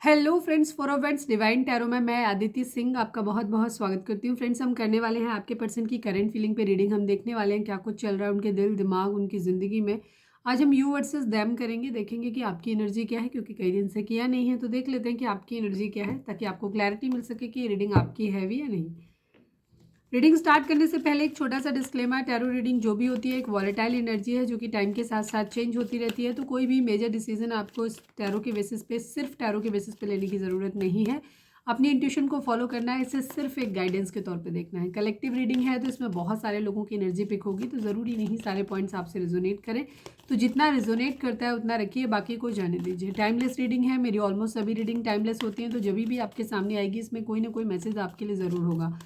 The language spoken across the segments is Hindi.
Hello friends, for friends divine tarot में मैं आदिति सिंह आपका बहुत बहुत स्वागत करती हूँ। फ्रेंड्स, हम करने वाले हैं आपके पर्सन की करंट फीलिंग पे रीडिंग। हम देखने वाले हैं क्या कुछ चल रहा है उनके दिल दिमाग उनकी ज़िंदगी में। आज हम यू वर्सेस देम करेंगे, देखेंगे कि आपकी एनर्जी क्या है, क्योंकि कई दिन से किया नहीं है। तो देख लेते हैं कि आपकी एनर्जी क्या है, ताकि आपको क्लैरिटी मिल सके कि ये रीडिंग आपकी है भी या नहीं। रीडिंग स्टार्ट करने से पहले एक छोटा सा डिस्क्लेमर, टैरो रीडिंग जो भी होती है एक वॉलेटाइल एनर्जी है जो कि टाइम के साथ साथ चेंज होती रहती है। तो कोई भी मेजर डिसीजन आपको इस टैरो के बेसिस पे, सिर्फ टैरो के बेसिस पे लेने की ज़रूरत नहीं है। अपनी इंट्यूशन को फॉलो करना है, इसे सिर्फ एक गाइडेंस के तौर पे देखना है। कलेक्टिव रीडिंग है तो इसमें बहुत सारे लोगों की एनर्जी पिक होगी, तो ज़रूरी नहीं सारे पॉइंट्स आपसे रिजोनेट करें। तो जितना रिजोनेट करता है उतना रखिए, बाकी को जाने दीजिए। टाइमलेस रीडिंग है, मेरी ऑलमोस्ट सभी रीडिंग टाइमलेस होती हैं। तो जब भी आपके सामने आएगी इसमें कोई ना कोई मैसेज आपके लिए ज़रूर होगा।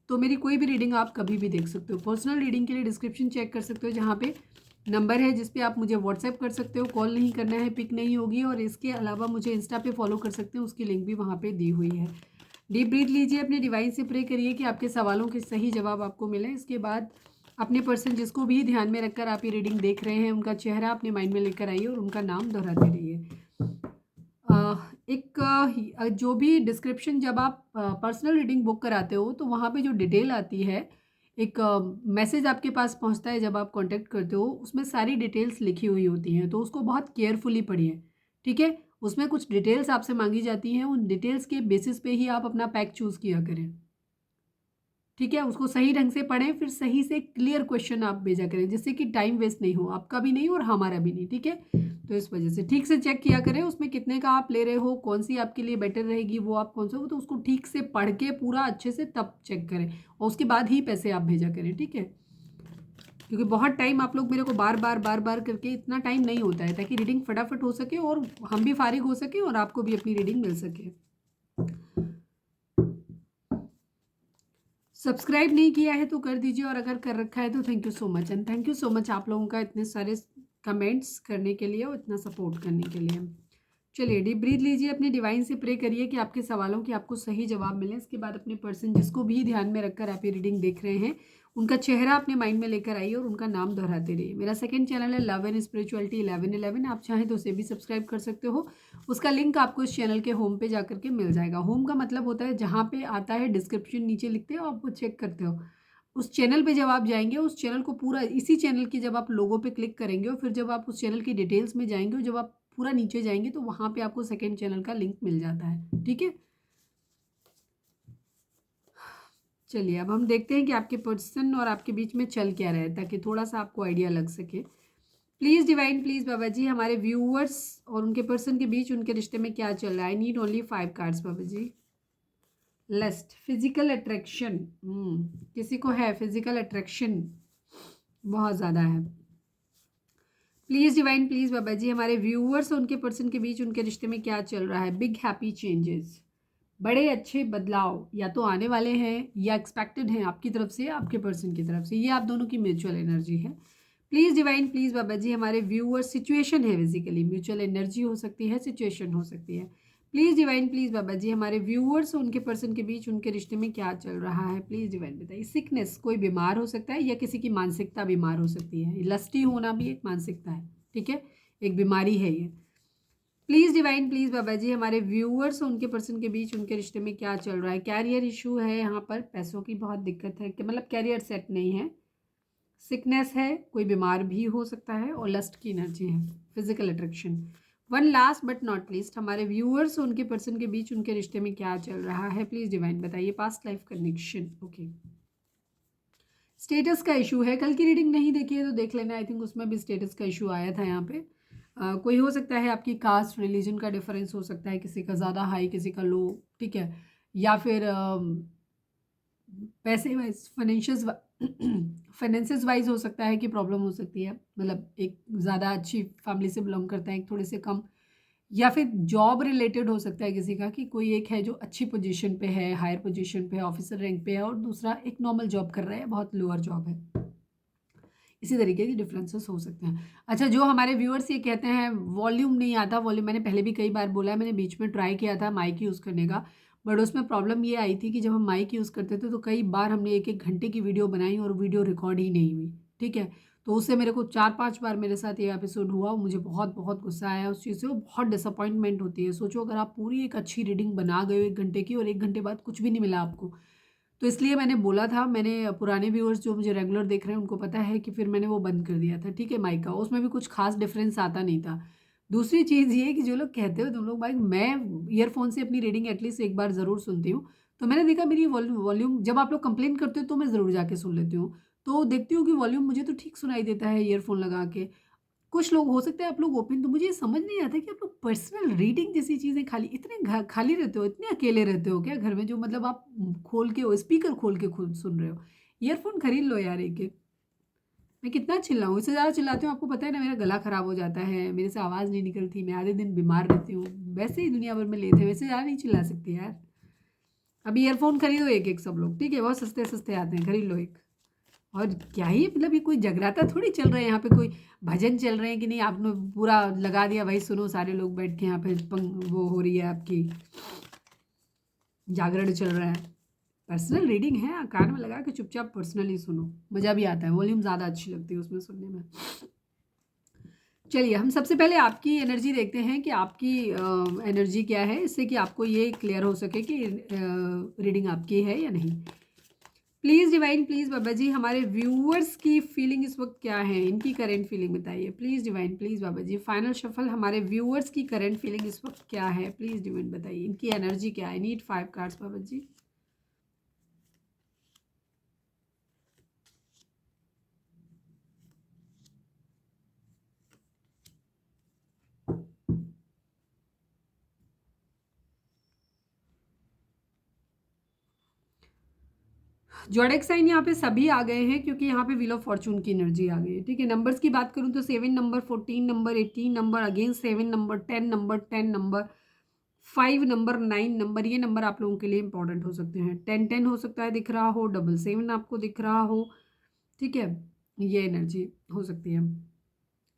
तो मेरी कोई भी रीडिंग आप कभी भी देख सकते हो। पर्सनल रीडिंग के लिए डिस्क्रिप्शन चेक कर सकते हो, जहाँ पे नंबर है जिस पे आप मुझे व्हाट्सएप कर सकते हो। कॉल नहीं करना है, पिक नहीं होगी। और इसके अलावा मुझे इंस्टा पे फॉलो कर सकते हो, उसकी लिंक भी वहाँ पे दी हुई है। डीप ब्रीथ लीजिए, अपने डिवाइन से प्रे करिए कि आपके सवालों के सही जवाब आपको मिले। इसके बाद अपने पर्सन जिसको भी ध्यान में रखकर आप ये रीडिंग देख रहे हैं, उनका चेहरा अपने माइंड में लेकर आइए और उनका नाम दोहराते रहिए। जो भी डिस्क्रिप्शन, जब आप पर्सनल रीडिंग बुक कराते हो तो वहाँ पे जो डिटेल आती है, एक मैसेज आपके पास पहुँचता है जब आप कांटेक्ट करते हो, उसमें सारी डिटेल्स लिखी हुई होती हैं। तो उसको बहुत केयरफुली पढ़िए, ठीक है। उसमें कुछ डिटेल्स आपसे मांगी जाती हैं, उन डिटेल्स के बेसिस पे ही आप अपना पैक चूज़ किया करें, ठीक है। उसको सही ढंग से पढ़ें, फिर सही से क्लियर क्वेश्चन आप भेजा करें, जिससे कि टाइम वेस्ट नहीं हो, आपका भी नहीं और हमारा भी नहीं, ठीक है। तो इस वजह से ठीक से चेक किया करें, उसमें कितने का आप ले रहे हो, कौन सी आपके लिए बेटर रहेगी, वो आप कौन सा हो, तो उसको ठीक से पढ़ के पूरा अच्छे से तब चेक करें, और उसके बाद ही पैसे आप भेजा करें, ठीक है। क्योंकि बहुत टाइम आप लोग मेरे को बार बार बार बार करके, इतना टाइम नहीं होता है, ताकि रीडिंग फटाफट हो सके और हम भी फारिग हो सके और आपको भी अपनी रीडिंग मिल सके। सब्सक्राइब नहीं किया है तो कर दीजिए, और अगर कर रखा है तो thank you so much. And thank you so much आप लोगों का इतने सारे कमेंट्स करने के लिए और इतना सपोर्ट करने के लिए। चलिए डीप ब्रीथ लीजिए, अपने डिवाइन से प्रे करिए कि आपके सवालों के आपको सही जवाब मिले। इसके बाद अपने पर्सन जिसको भी ध्यान में रखकर आप ये रीडिंग देख रहे हैं, उनका चेहरा अपने माइंड में लेकर आइए और उनका नाम दोहराते रहिए। मेरा सेकंड चैनल है लव एंड स्पिरिचुअलिटी 1111, आप चाहें तो उसे भी सब्सक्राइब कर सकते हो। उसका लिंक आपको इस चैनल के होम पे जाकर के मिल जाएगा। होम का मतलब होता है जहाँ पे आता है डिस्क्रिप्शन, नीचे लिखते हो, आप वो चेक करते हो। उस चैनल पे जब आप जाएंगे, उस चैनल को पूरा, इसी चैनल की जब आप लोगो पे क्लिक करेंगे और फिर जब आप उस चैनल की डिटेल्स में जाएंगे और जब आप पूरा नीचे जाएंगे, तो वहाँ पे आपको सेकेंड चैनल का लिंक मिल जाता है, ठीक है। चलिए अब हम देखते हैं कि आपके पर्सन और आपके बीच में चल क्या रहा है, ताकि थोड़ा सा आपको आइडिया लग सके। प्लीज़ डिवाइन, प्लीज़ बाबा जी, हमारे व्यूअर्स और उनके पर्सन के बीच उनके रिश्ते में क्या चल रहा है। I need only 5 cards Baba ji. Lust, physical attraction, किसी को है फिजिकल अट्रैक्शन, बहुत ज़्यादा है। प्लीज़ डिवाइन, प्लीज़ बाबा जी, हमारे व्यूअर्स और उनके पर्सन के बीच उनके रिश्ते में क्या चल रहा है। बिग हैप्पी चेंजेस, बड़े अच्छे बदलाव या तो आने वाले हैं या एक्सपेक्टेड हैं आपकी तरफ से, आपके पर्सन की तरफ से। ये आप दोनों की म्यूचुअल एनर्जी है। प्लीज़ डिवाइन, प्लीज़ बाबा जी, हमारे व्यूअर्स, सिचुएशन है बेसिकली, म्यूचुअल एनर्जी हो सकती है, सिचुएशन हो सकती है। प्लीज़ डिवाइन, प्लीज़ बाबा जी, हमारे व्यूअर्स और उनके पर्सन के बीच उनके रिश्ते में क्या चल रहा है। प्लीज़ डिवाइन बताइए। सिकनेस, कोई बीमार हो सकता है या किसी की मानसिकता बीमार हो सकती है। लस्टी होना भी एक मानसिकता है, ठीक है, एक बीमारी है ये। प्लीज़ डिवाइन, प्लीज़ बाबा जी, हमारे व्यूअर्स और उनके पर्सन के बीच उनके रिश्ते में क्या चल रहा है। कैरियर इशू है यहाँ पर, पैसों की बहुत दिक्कत है, कि मतलब कैरियर सेट नहीं है। सिकनेस है, कोई बीमार भी हो सकता है, और लस्ट की एनर्जी है, physical attraction. One last but not least, हमारे व्यूअर्स और उनके पर्सन के बीच उनके रिश्ते में क्या चल रहा है। प्लीज़ डिवाइन बताइए। Past life connection, okay. Status का इशू है, कल की रीडिंग नहीं देखी है तो देख लेना, आई थिंक उसमें भी स्टेटस का इशू आया था यहाँ पे। कोई हो सकता है आपकी कास्ट रिलीजन का डिफरेंस हो सकता है, किसी का ज़्यादा हाई किसी का लो, ठीक है। या फिर पैसे वाइज, फाइनेंशियस फाइनेंसिस वाइज हो सकता है कि प्रॉब्लम हो सकती है, मतलब एक ज़्यादा अच्छी फैमिली से बिलोंग करता है, एक थोड़े से कम। या फिर जॉब रिलेटेड हो सकता है किसी का, कि कोई एक है जो अच्छी पोजीशन पे है, हायर पोजीशन पे है, ऑफिसर रैंक पे है, और दूसरा एक नॉर्मल जॉब कर रहा है, बहुत लोअर जॉब है। इसी तरीके के डिफरेंसेस हो सकते हैं। अच्छा, जो हमारे व्यूअर्स ये कहते हैं वॉल्यूम नहीं आता, वॉल्यूम मैंने पहले भी कई बार बोला है, मैंने बीच में ट्राई किया था माइक यूज़ करने का, बट उसमें प्रॉब्लम ये आई थी कि जब हम माइक यूज़ करते थे तो कई बार हमने 1-1 घंटे की वीडियो बनाई और वीडियो रिकॉर्ड ही नहीं हुई, ठीक है। तो उससे मेरे को 4-5 बार मेरे साथ ये एपिसोड हुआ, मुझे बहुत बहुत गुस्सा आया उस चीज़ से, वो बहुत डिसअपॉइंटमेंट होती है। सोचो अगर आप पूरी एक अच्छी रीडिंग बना गए हो 1 घंटे की और 1 घंटे बाद कुछ भी नहीं मिला आपको। तो इसलिए मैंने बोला था, मैंने पुराने व्यूअर्स जो मुझे रेगुलर देख रहे हैं उनको पता है कि फिर मैंने वो बंद कर दिया था, ठीक है, माइक का। उसमें भी कुछ ख़ास डिफ़रेंस आता नहीं था। दूसरी चीज़ ये कि जो लोग कहते हो तुम लोग भाई, मैं ईयरफ़ोन से अपनी रीडिंग एटलीस्ट एक बार ज़रूर सुनती हूँ। तो मैंने देखा मेरी वॉल्यूम जब आप लोग कंप्लेन करते हो तो मैं ज़रूर जाके सुन लेती हूँ। तो देखती हूँ कि वॉल्यूम मुझे तो ठीक सुनाई देता है ईयरफ़ोन लगा के। कुछ लोग हो सकता है आप लोग ओपन, तो मुझे ये समझ नहीं आता कि आप लोग पर्सनल रीडिंग जैसी चीज़ें खाली इतने खाली रहते हो, इतने अकेले रहते हो क्या घर में, जो मतलब आप खोल के स्पीकर खोल के खुद सुन रहे हो। ईयरफोन खरीद लो यार एक एक। मैं कितना चिल्लाऊँ, इससे ज़्यादा चिल्लाती हूँ आपको पता है ना, मेरा गला खराब हो जाता है, मेरे से आवाज़ नहीं निकलती, मैं आधे दिन बीमार रहती हूँ। वैसे ही दुनिया भर में लेते हैं, वैसे ज़्यादा नहीं चिल्ला सकती यार। अब ईयरफोन खरीदो एक एक सब लोग, ठीक है, बहुत सस्ते सस्ते आते हैं, खरीद लो एक। और क्या ही मतलब, ये कोई जगराता थोड़ी चल रहा है यहाँ पे, कोई भजन चल रहे हैं कि नहीं, आपने पूरा लगा दिया भाई सुनो सारे लोग बैठ के, यहाँ पे वो हो रही है आपकी, जागरण चल रहा है। पर्सनल रीडिंग है, कान में लगा के चुपचाप पर्सनली सुनो, मज़ा भी आता है, वॉल्यूम ज़्यादा अच्छी लगती है उसमें सुनने में। चलिए हम सबसे पहले आपकी एनर्जी देखते हैं कि आपकी एनर्जी क्या है, इससे कि आपको ये क्लियर हो सके कि रीडिंग आपकी है या नहीं। प्लीज़ डिवाइन, प्लीज़ बाबा जी, हमारे व्यूअर्स की फीलिंग इस वक्त क्या है, इनकी करंट फीलिंग बताइए। Please divine, please Baba ji, final shuffle, हमारे व्यूअर्स की करंट फीलिंग इस वक्त क्या है, प्लीज़ डिवाइन बताइए, इनकी एनर्जी क्या है। नीड 5 कार्ड्स बाबा जी। जोडेक साइन यहाँ पे सभी आ गए हैं क्योंकि यहाँ पे व्हील ऑफ फॉर्चून की एनर्जी आ गई है, ठीक है। नंबर्स की बात करूँ तो 7 number, 14 number, 18 number, again 7 number, 10 number, 10 number, 5 number, 9 number, ये नंबर आप लोगों के लिए इंपॉर्टेंट हो सकते हैं। 10-10 हो सकता है दिख रहा हो, 7-7 आपको दिख रहा हो, ठीक है, ये एनर्जी हो सकती है।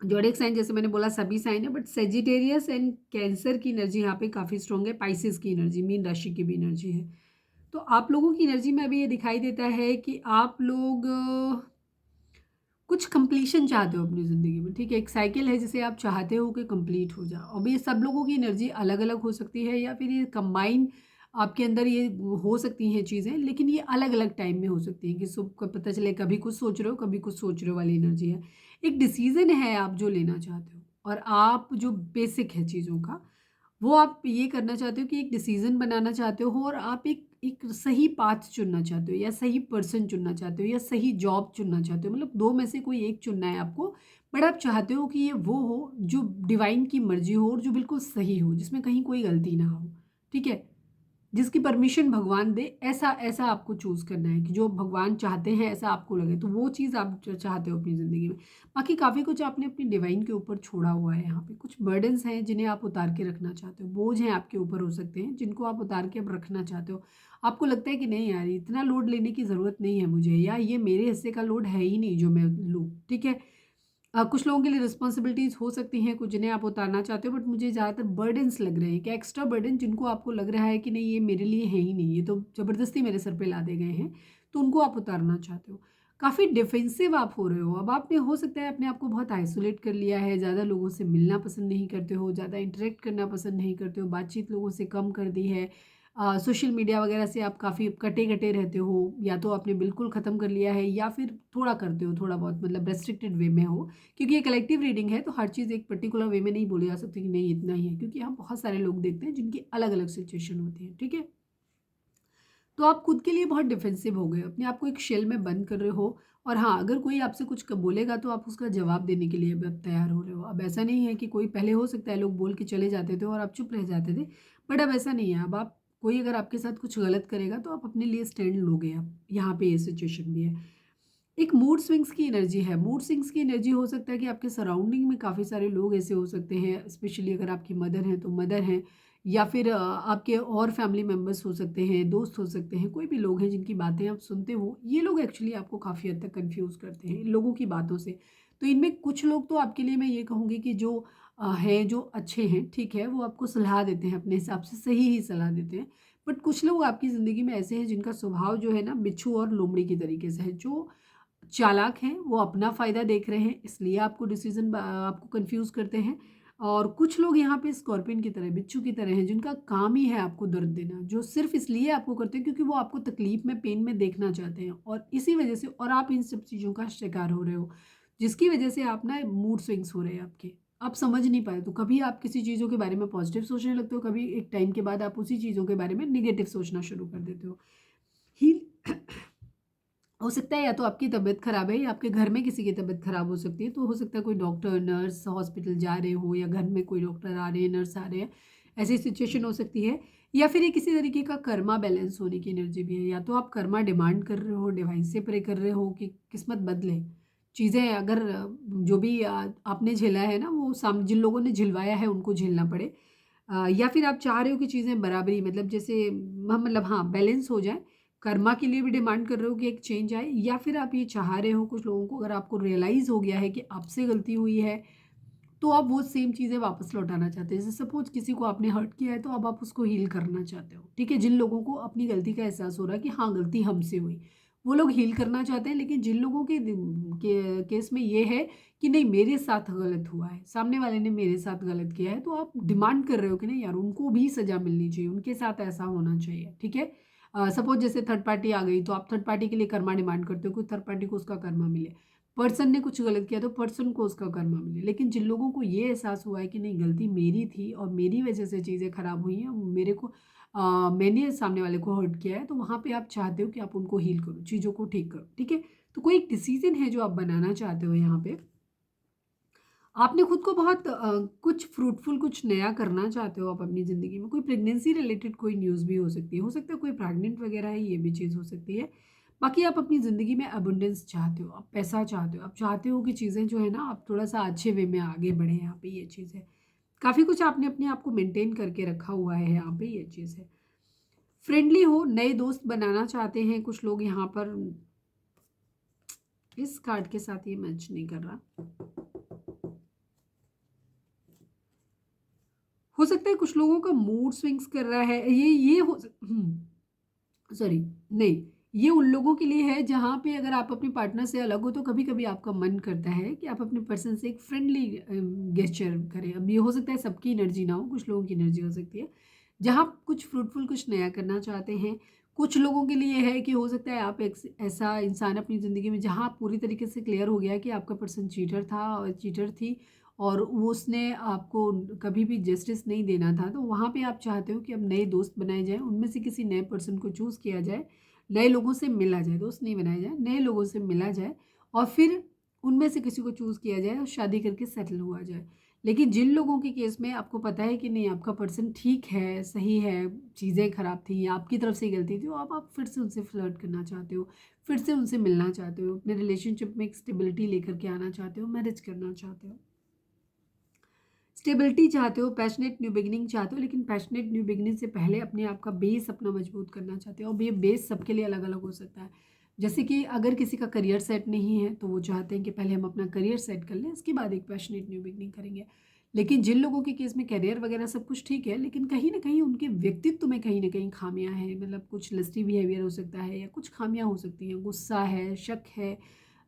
जोडिक साइन जैसे मैंने बोला सभी साइन है, बट सेजिटेरियस एंड कैंसर की एनर्जी यहाँ पे काफ़ी स्ट्रॉन्ग है, पाइसिस की एनर्जी, मीन राशि की भी एनर्जी है। तो आप लोगों की एनर्जी में अभी ये दिखाई देता है कि आप लोग कुछ कंप्लीशन चाहते हो अपनी ज़िंदगी में, ठीक है, एक साइकिल है जिसे आप चाहते हो कि कंप्लीट हो जाए। अब ये सब लोगों की एनर्जी अलग अलग हो सकती है या फिर ये कंबाइन आपके अंदर ये हो सकती हैं चीज़ें, लेकिन ये अलग अलग टाइम में हो सकती हैं कि सबको पता चले कभी कुछ सोच रहे हो, कभी कुछ सोच रहे हो वाली एनर्जी है। एक डिसीज़न है आप जो लेना चाहते हो, और आप जो बेसिक है चीज़ों का, वो आप ये करना चाहते हो कि एक डिसीज़न बनाना चाहते हो, और आप एक एक सही पाथ चुनना चाहते हो, या सही पर्सन चुनना चाहते हो, या सही जॉब चुनना चाहते हो, मतलब 2 में से कोई एक चुनना है आपको। बट आप चाहते हो कि ये वो हो जो डिवाइन की मर्ज़ी हो और जो बिल्कुल सही हो, जिसमें कहीं कोई गलती ना हो, ठीक है? जिसकी परमिशन भगवान दे, ऐसा ऐसा आपको चूज़ करना है कि जो भगवान चाहते हैं ऐसा आपको लगे, तो वो चीज़ आप चाहते हो अपनी ज़िंदगी में। बाकी काफ़ी कुछ आपने अपनी डिवाइन के ऊपर छोड़ा हुआ है, यहाँ पे कुछ बर्डन्स हैं जिन्हें आप उतार के रखना चाहते हो, बोझ हैं आपके ऊपर हो सकते हैं जिनको आप उतार के अब रखना चाहते हो। आपको लगता है कि नहीं यार, इतना लोड लेने की ज़रूरत नहीं है मुझे, या ये मेरे हिस्से का लोड है ही नहीं जो मैं लूँ, ठीक है। कुछ लोगों के लिए रिस्पॉन्सिबिलिटीज़ हो सकती हैं कुछ जिन्हें आप उतारना चाहते हो, बट मुझे ज़्यादातर बर्डन्स लग रहे हैं कि एक्स्ट्रा बर्डन जिनको आपको लग रहा है कि नहीं ये मेरे लिए है ही नहीं, ये तो ज़बरदस्ती मेरे सर पे लादे गए हैं, तो उनको आप उतारना चाहते हो। काफ़ी डिफेंसिव आप हो रहे हो, अब आपने हो सकता है अपने आप को बहुत आइसोलेट कर लिया है, ज़्यादा लोगों से मिलना पसंद नहीं करते हो, ज़्यादा इंटरेक्ट करना पसंद नहीं करते हो, बातचीत लोगों से कम कर दी है। सोशल मीडिया वगैरह से आप काफ़ी कटे-कटे रहते हो, या तो आपने बिल्कुल ख़त्म कर लिया है या फिर थोड़ा करते हो, थोड़ा बहुत मतलब रेस्ट्रिक्टेड वे में हो। क्योंकि ये कलेक्टिव रीडिंग है तो हर चीज़ एक पर्टिकुलर वे में नहीं बोली जा सकती कि नहीं इतना ही है, क्योंकि हम बहुत सारे लोग देखते हैं जिनकी अलग-अलग सिचुएशन होती है, ठीक है? तो आप खुद के लिए बहुत डिफेंसिव हो गए हो, अपने आप को एक शेल में बंद कर रहे हो। और हाँ, अगर कोई आपसे कुछ बोलेगा तो आप उसका जवाब देने के लिए अब तैयार हो रहे हो। अब ऐसा नहीं है कि कोई पहले हो सकता है लोग बोल के चले जाते थे और आप चुप रह जाते थे, बट अब ऐसा नहीं है। अब आप कोई अगर आपके साथ कुछ गलत करेगा तो आप अपने लिए स्टैंड लोगे। अब यहाँ पे ये सिचुएशन भी है। एक मूड स्विंग्स की एनर्जी है। मूड स्विंग्स की एनर्जी हो सकता है कि आपके सराउंडिंग में काफ़ी सारे लोग ऐसे हो सकते हैं, स्पेशली अगर आपकी मदर हैं तो मदर हैं, या फिर आपके और फैमिली मेम्बर्स हो सकते हैं, दोस्त हो सकते हैं, कोई भी लोग हैं जिनकी बातें आप सुनते हो। ये लोग एक्चुअली आपको काफ़ी हद तक कन्फ्यूज़ करते हैं इन लोगों की बातों से। तो इनमें कुछ लोग तो आपके लिए मैं ये कहूँगी कि जो हैं, जो अच्छे हैं, ठीक है, वो आपको सलाह देते हैं, अपने हिसाब से सही ही सलाह देते हैं। बट कुछ लोग आपकी ज़िंदगी में ऐसे हैं जिनका स्वभाव जो है ना बिच्छू और लोमड़ी की तरीके से है, जो चालाक हैं, वो अपना फ़ायदा देख रहे हैं, इसलिए आपको डिसीज़न आपको कन्फ्यूज़ करते हैं। और कुछ लोग यहाँ पे स्कॉर्पियन की तरह, बिच्छू की तरह हैं, जिनका काम ही है आपको दर्द देना, जो सिर्फ़ इसलिए आपको करते हैं क्योंकि वो आपको तकलीफ़ में, पेन में देखना चाहते हैं, और इसी वजह से और आप इन सब चीज़ों का शिकार हो रहे हो, जिसकी वजह से आप ना मूड स्विंग्स हो रहे हैं आपके। आप समझ नहीं पाए, तो कभी आप किसी चीज़ों के बारे में पॉज़िटिव सोचने लगते हो, कभी एक टाइम के बाद आप उसी चीज़ों के बारे में नेगेटिव सोचना शुरू कर देते हो। हील हो सकता है या तो आपकी तबीयत ख़राब है या आपके घर में किसी की तबीयत ख़राब हो सकती है, तो हो सकता है कोई डॉक्टर, नर्स हॉस्पिटल जा रहे हो, या घर में कोई डॉक्टर आ रहे हैं, नर्स आ रहे हैं, ऐसी सिचुएशन हो सकती है। या फिर ये किसी तरीके का कर्मा बैलेंस होने की एनर्जी भी है, या तो आप कर्मा डिमांड कर रहे हो, डिवाइन से प्रे कर रहे हो कि किस्मत बदले, चीज़ें अगर जो भी आपने झेला है ना, वो जिन लोगों ने झिलवाया है उनको झेलना पड़े। या फिर आप चाह रहे हो कि चीज़ें बराबरी, मतलब जैसे मतलब हाँ, बैलेंस हो जाए। कर्मा के लिए भी डिमांड कर रहे हो कि एक चेंज आए, या फिर आप ये चाह रहे हो, कुछ लोगों को अगर आपको रियलाइज़ हो गया है कि आपसे गलती हुई है, तो आप वो सेम चीज़ें वापस लौटाना चाहते हैं। जैसे सपोज़ किसी को आपने हर्ट किया है, तो अब आप उसको हील करना चाहते हो, ठीक है? जिन लोगों को अपनी गलती का एहसास हो रहा है कि हाँ, गलती हमसे हुई, वो लोग हील करना चाहते हैं। लेकिन जिन लोगों के केस में ये है कि नहीं, मेरे साथ गलत हुआ है, सामने वाले ने मेरे साथ गलत किया है, तो आप डिमांड कर रहे हो कि नहीं यार, उनको भी सज़ा मिलनी चाहिए, उनके साथ ऐसा होना चाहिए, ठीक है? सपोज़ जैसे थर्ड पार्टी आ गई, तो आप थर्ड पार्टी के लिए कर्मा डिमांड करते हो कि थर्ड पार्टी को उसका कर्मा मिले। पर्सन ने कुछ गलत किया तो पर्सन को उसका कर्मा मिले। लेकिन जिन लोगों को ये एहसास हुआ है कि नहीं, गलती मेरी थी और मेरी वजह से चीज़ें खराब हुई हैं, मेरे को मैंने सामने वाले को हर्ट किया है, तो वहाँ पे आप चाहते हो कि आप उनको हील करो, चीज़ों को ठीक करो, ठीक है? तो कोई एक डिसीजन है जो आप बनाना चाहते हो यहाँ पे। आपने खुद को बहुत कुछ फ्रूटफुल, कुछ नया करना चाहते हो आप अपनी ज़िंदगी में। कोई प्रेगनेंसी रिलेटेड कोई न्यूज़ भी हो सकती है, हो सकता है कोई प्रेग्नेंट वगैरह है, ये भी चीज़ हो सकती है। बाकी आप अपनी ज़िंदगी में अबंडेंस चाहते हो, आप पैसा चाहते हो, आप चाहते हो कि चीज़ें जो है ना, आप थोड़ा-सा अच्छे वे में आगे बढ़ें, यहाँ पे ये चीज़ है। काफ़ी कुछ आपने अपने आप को मेंटेन करके रखा हुआ है, यहाँ पे ये चीज़ है। फ्रेंडली हो, नए दोस्त बनाना चाहते हैं कुछ लोग यहाँ पर। इस कार्ड के साथ ये मैच नहीं कर रहा। हो सकता है कुछ लोगों का मूड स्विंग्स कर रहा है, ये सॉरी, नहीं, ये उन लोगों के लिए है जहाँ पे अगर आप अपने पार्टनर से अलग हो, तो कभी कभी आपका मन करता है कि आप अपने पर्सन से एक फ्रेंडली गेस्चर करें। अब ये हो सकता है सबकी एनर्जी ना हो, कुछ लोगों की एनर्जी हो सकती है जहाँ कुछ फ्रूटफुल, कुछ नया करना चाहते हैं। कुछ लोगों के लिए है कि हो सकता है आप एक ऐसा इंसान अपनी ज़िंदगी में जहाँ पूरी तरीके से क्लियर हो गया कि आपका पर्सन चीटर था और चीटर थी, और वो उसने आपको कभी भी जस्टिस नहीं देना था, तो वहाँ पे आप चाहते हो कि अब नए दोस्त बनाए जाएँ, उनमें से किसी नए पर्सन को चूज़ किया जाए, नए लोगों से मिला जाए, दोस्त नहीं बनाए जाए, नए लोगों से मिला जाए, और फिर उनमें से किसी को चूज़ किया जाए और शादी करके सेटल हुआ जाए। लेकिन जिन लोगों के केस में आपको पता है कि नहीं, आपका पर्सन ठीक है, सही है, चीज़ें ख़राब थी या आपकी तरफ से गलती थी, तो आप फिर से उनसे फ्लर्ट करना चाहते हो, फिर से उनसे मिलना चाहते हो, अपने रिलेशनशिप में एक स्टेबिलिटी लेकर के आना चाहते हो, मैरिज करना चाहते हो। स्टेबिलिटी चाहते हो, पैशनेट न्यू बिगिनिंग चाहते हो, लेकिन पैशनेट न्यू बिगिनिंग से पहले अपने आप का बेस अपना मजबूत करना चाहते हो। अब ये बेस सबके लिए अलग अलग हो सकता है। जैसे कि अगर किसी का करियर सेट नहीं है, तो वो चाहते हैं कि पहले हम अपना करियर सेट कर लें, इसके बाद एक पैशनेट न्यू बिगिनिंग करेंगे। लेकिन जिन लोगों के केस में करियर वगैरह सब कुछ ठीक है, लेकिन कहीं ना कहीं उनके व्यक्तित्व में कहीं ना कहीं खामियां हैं, मतलब कुछ लस्टी बिहेवियर हो सकता है, या कुछ खामियां हो सकती हैं, गुस्सा है, शक है,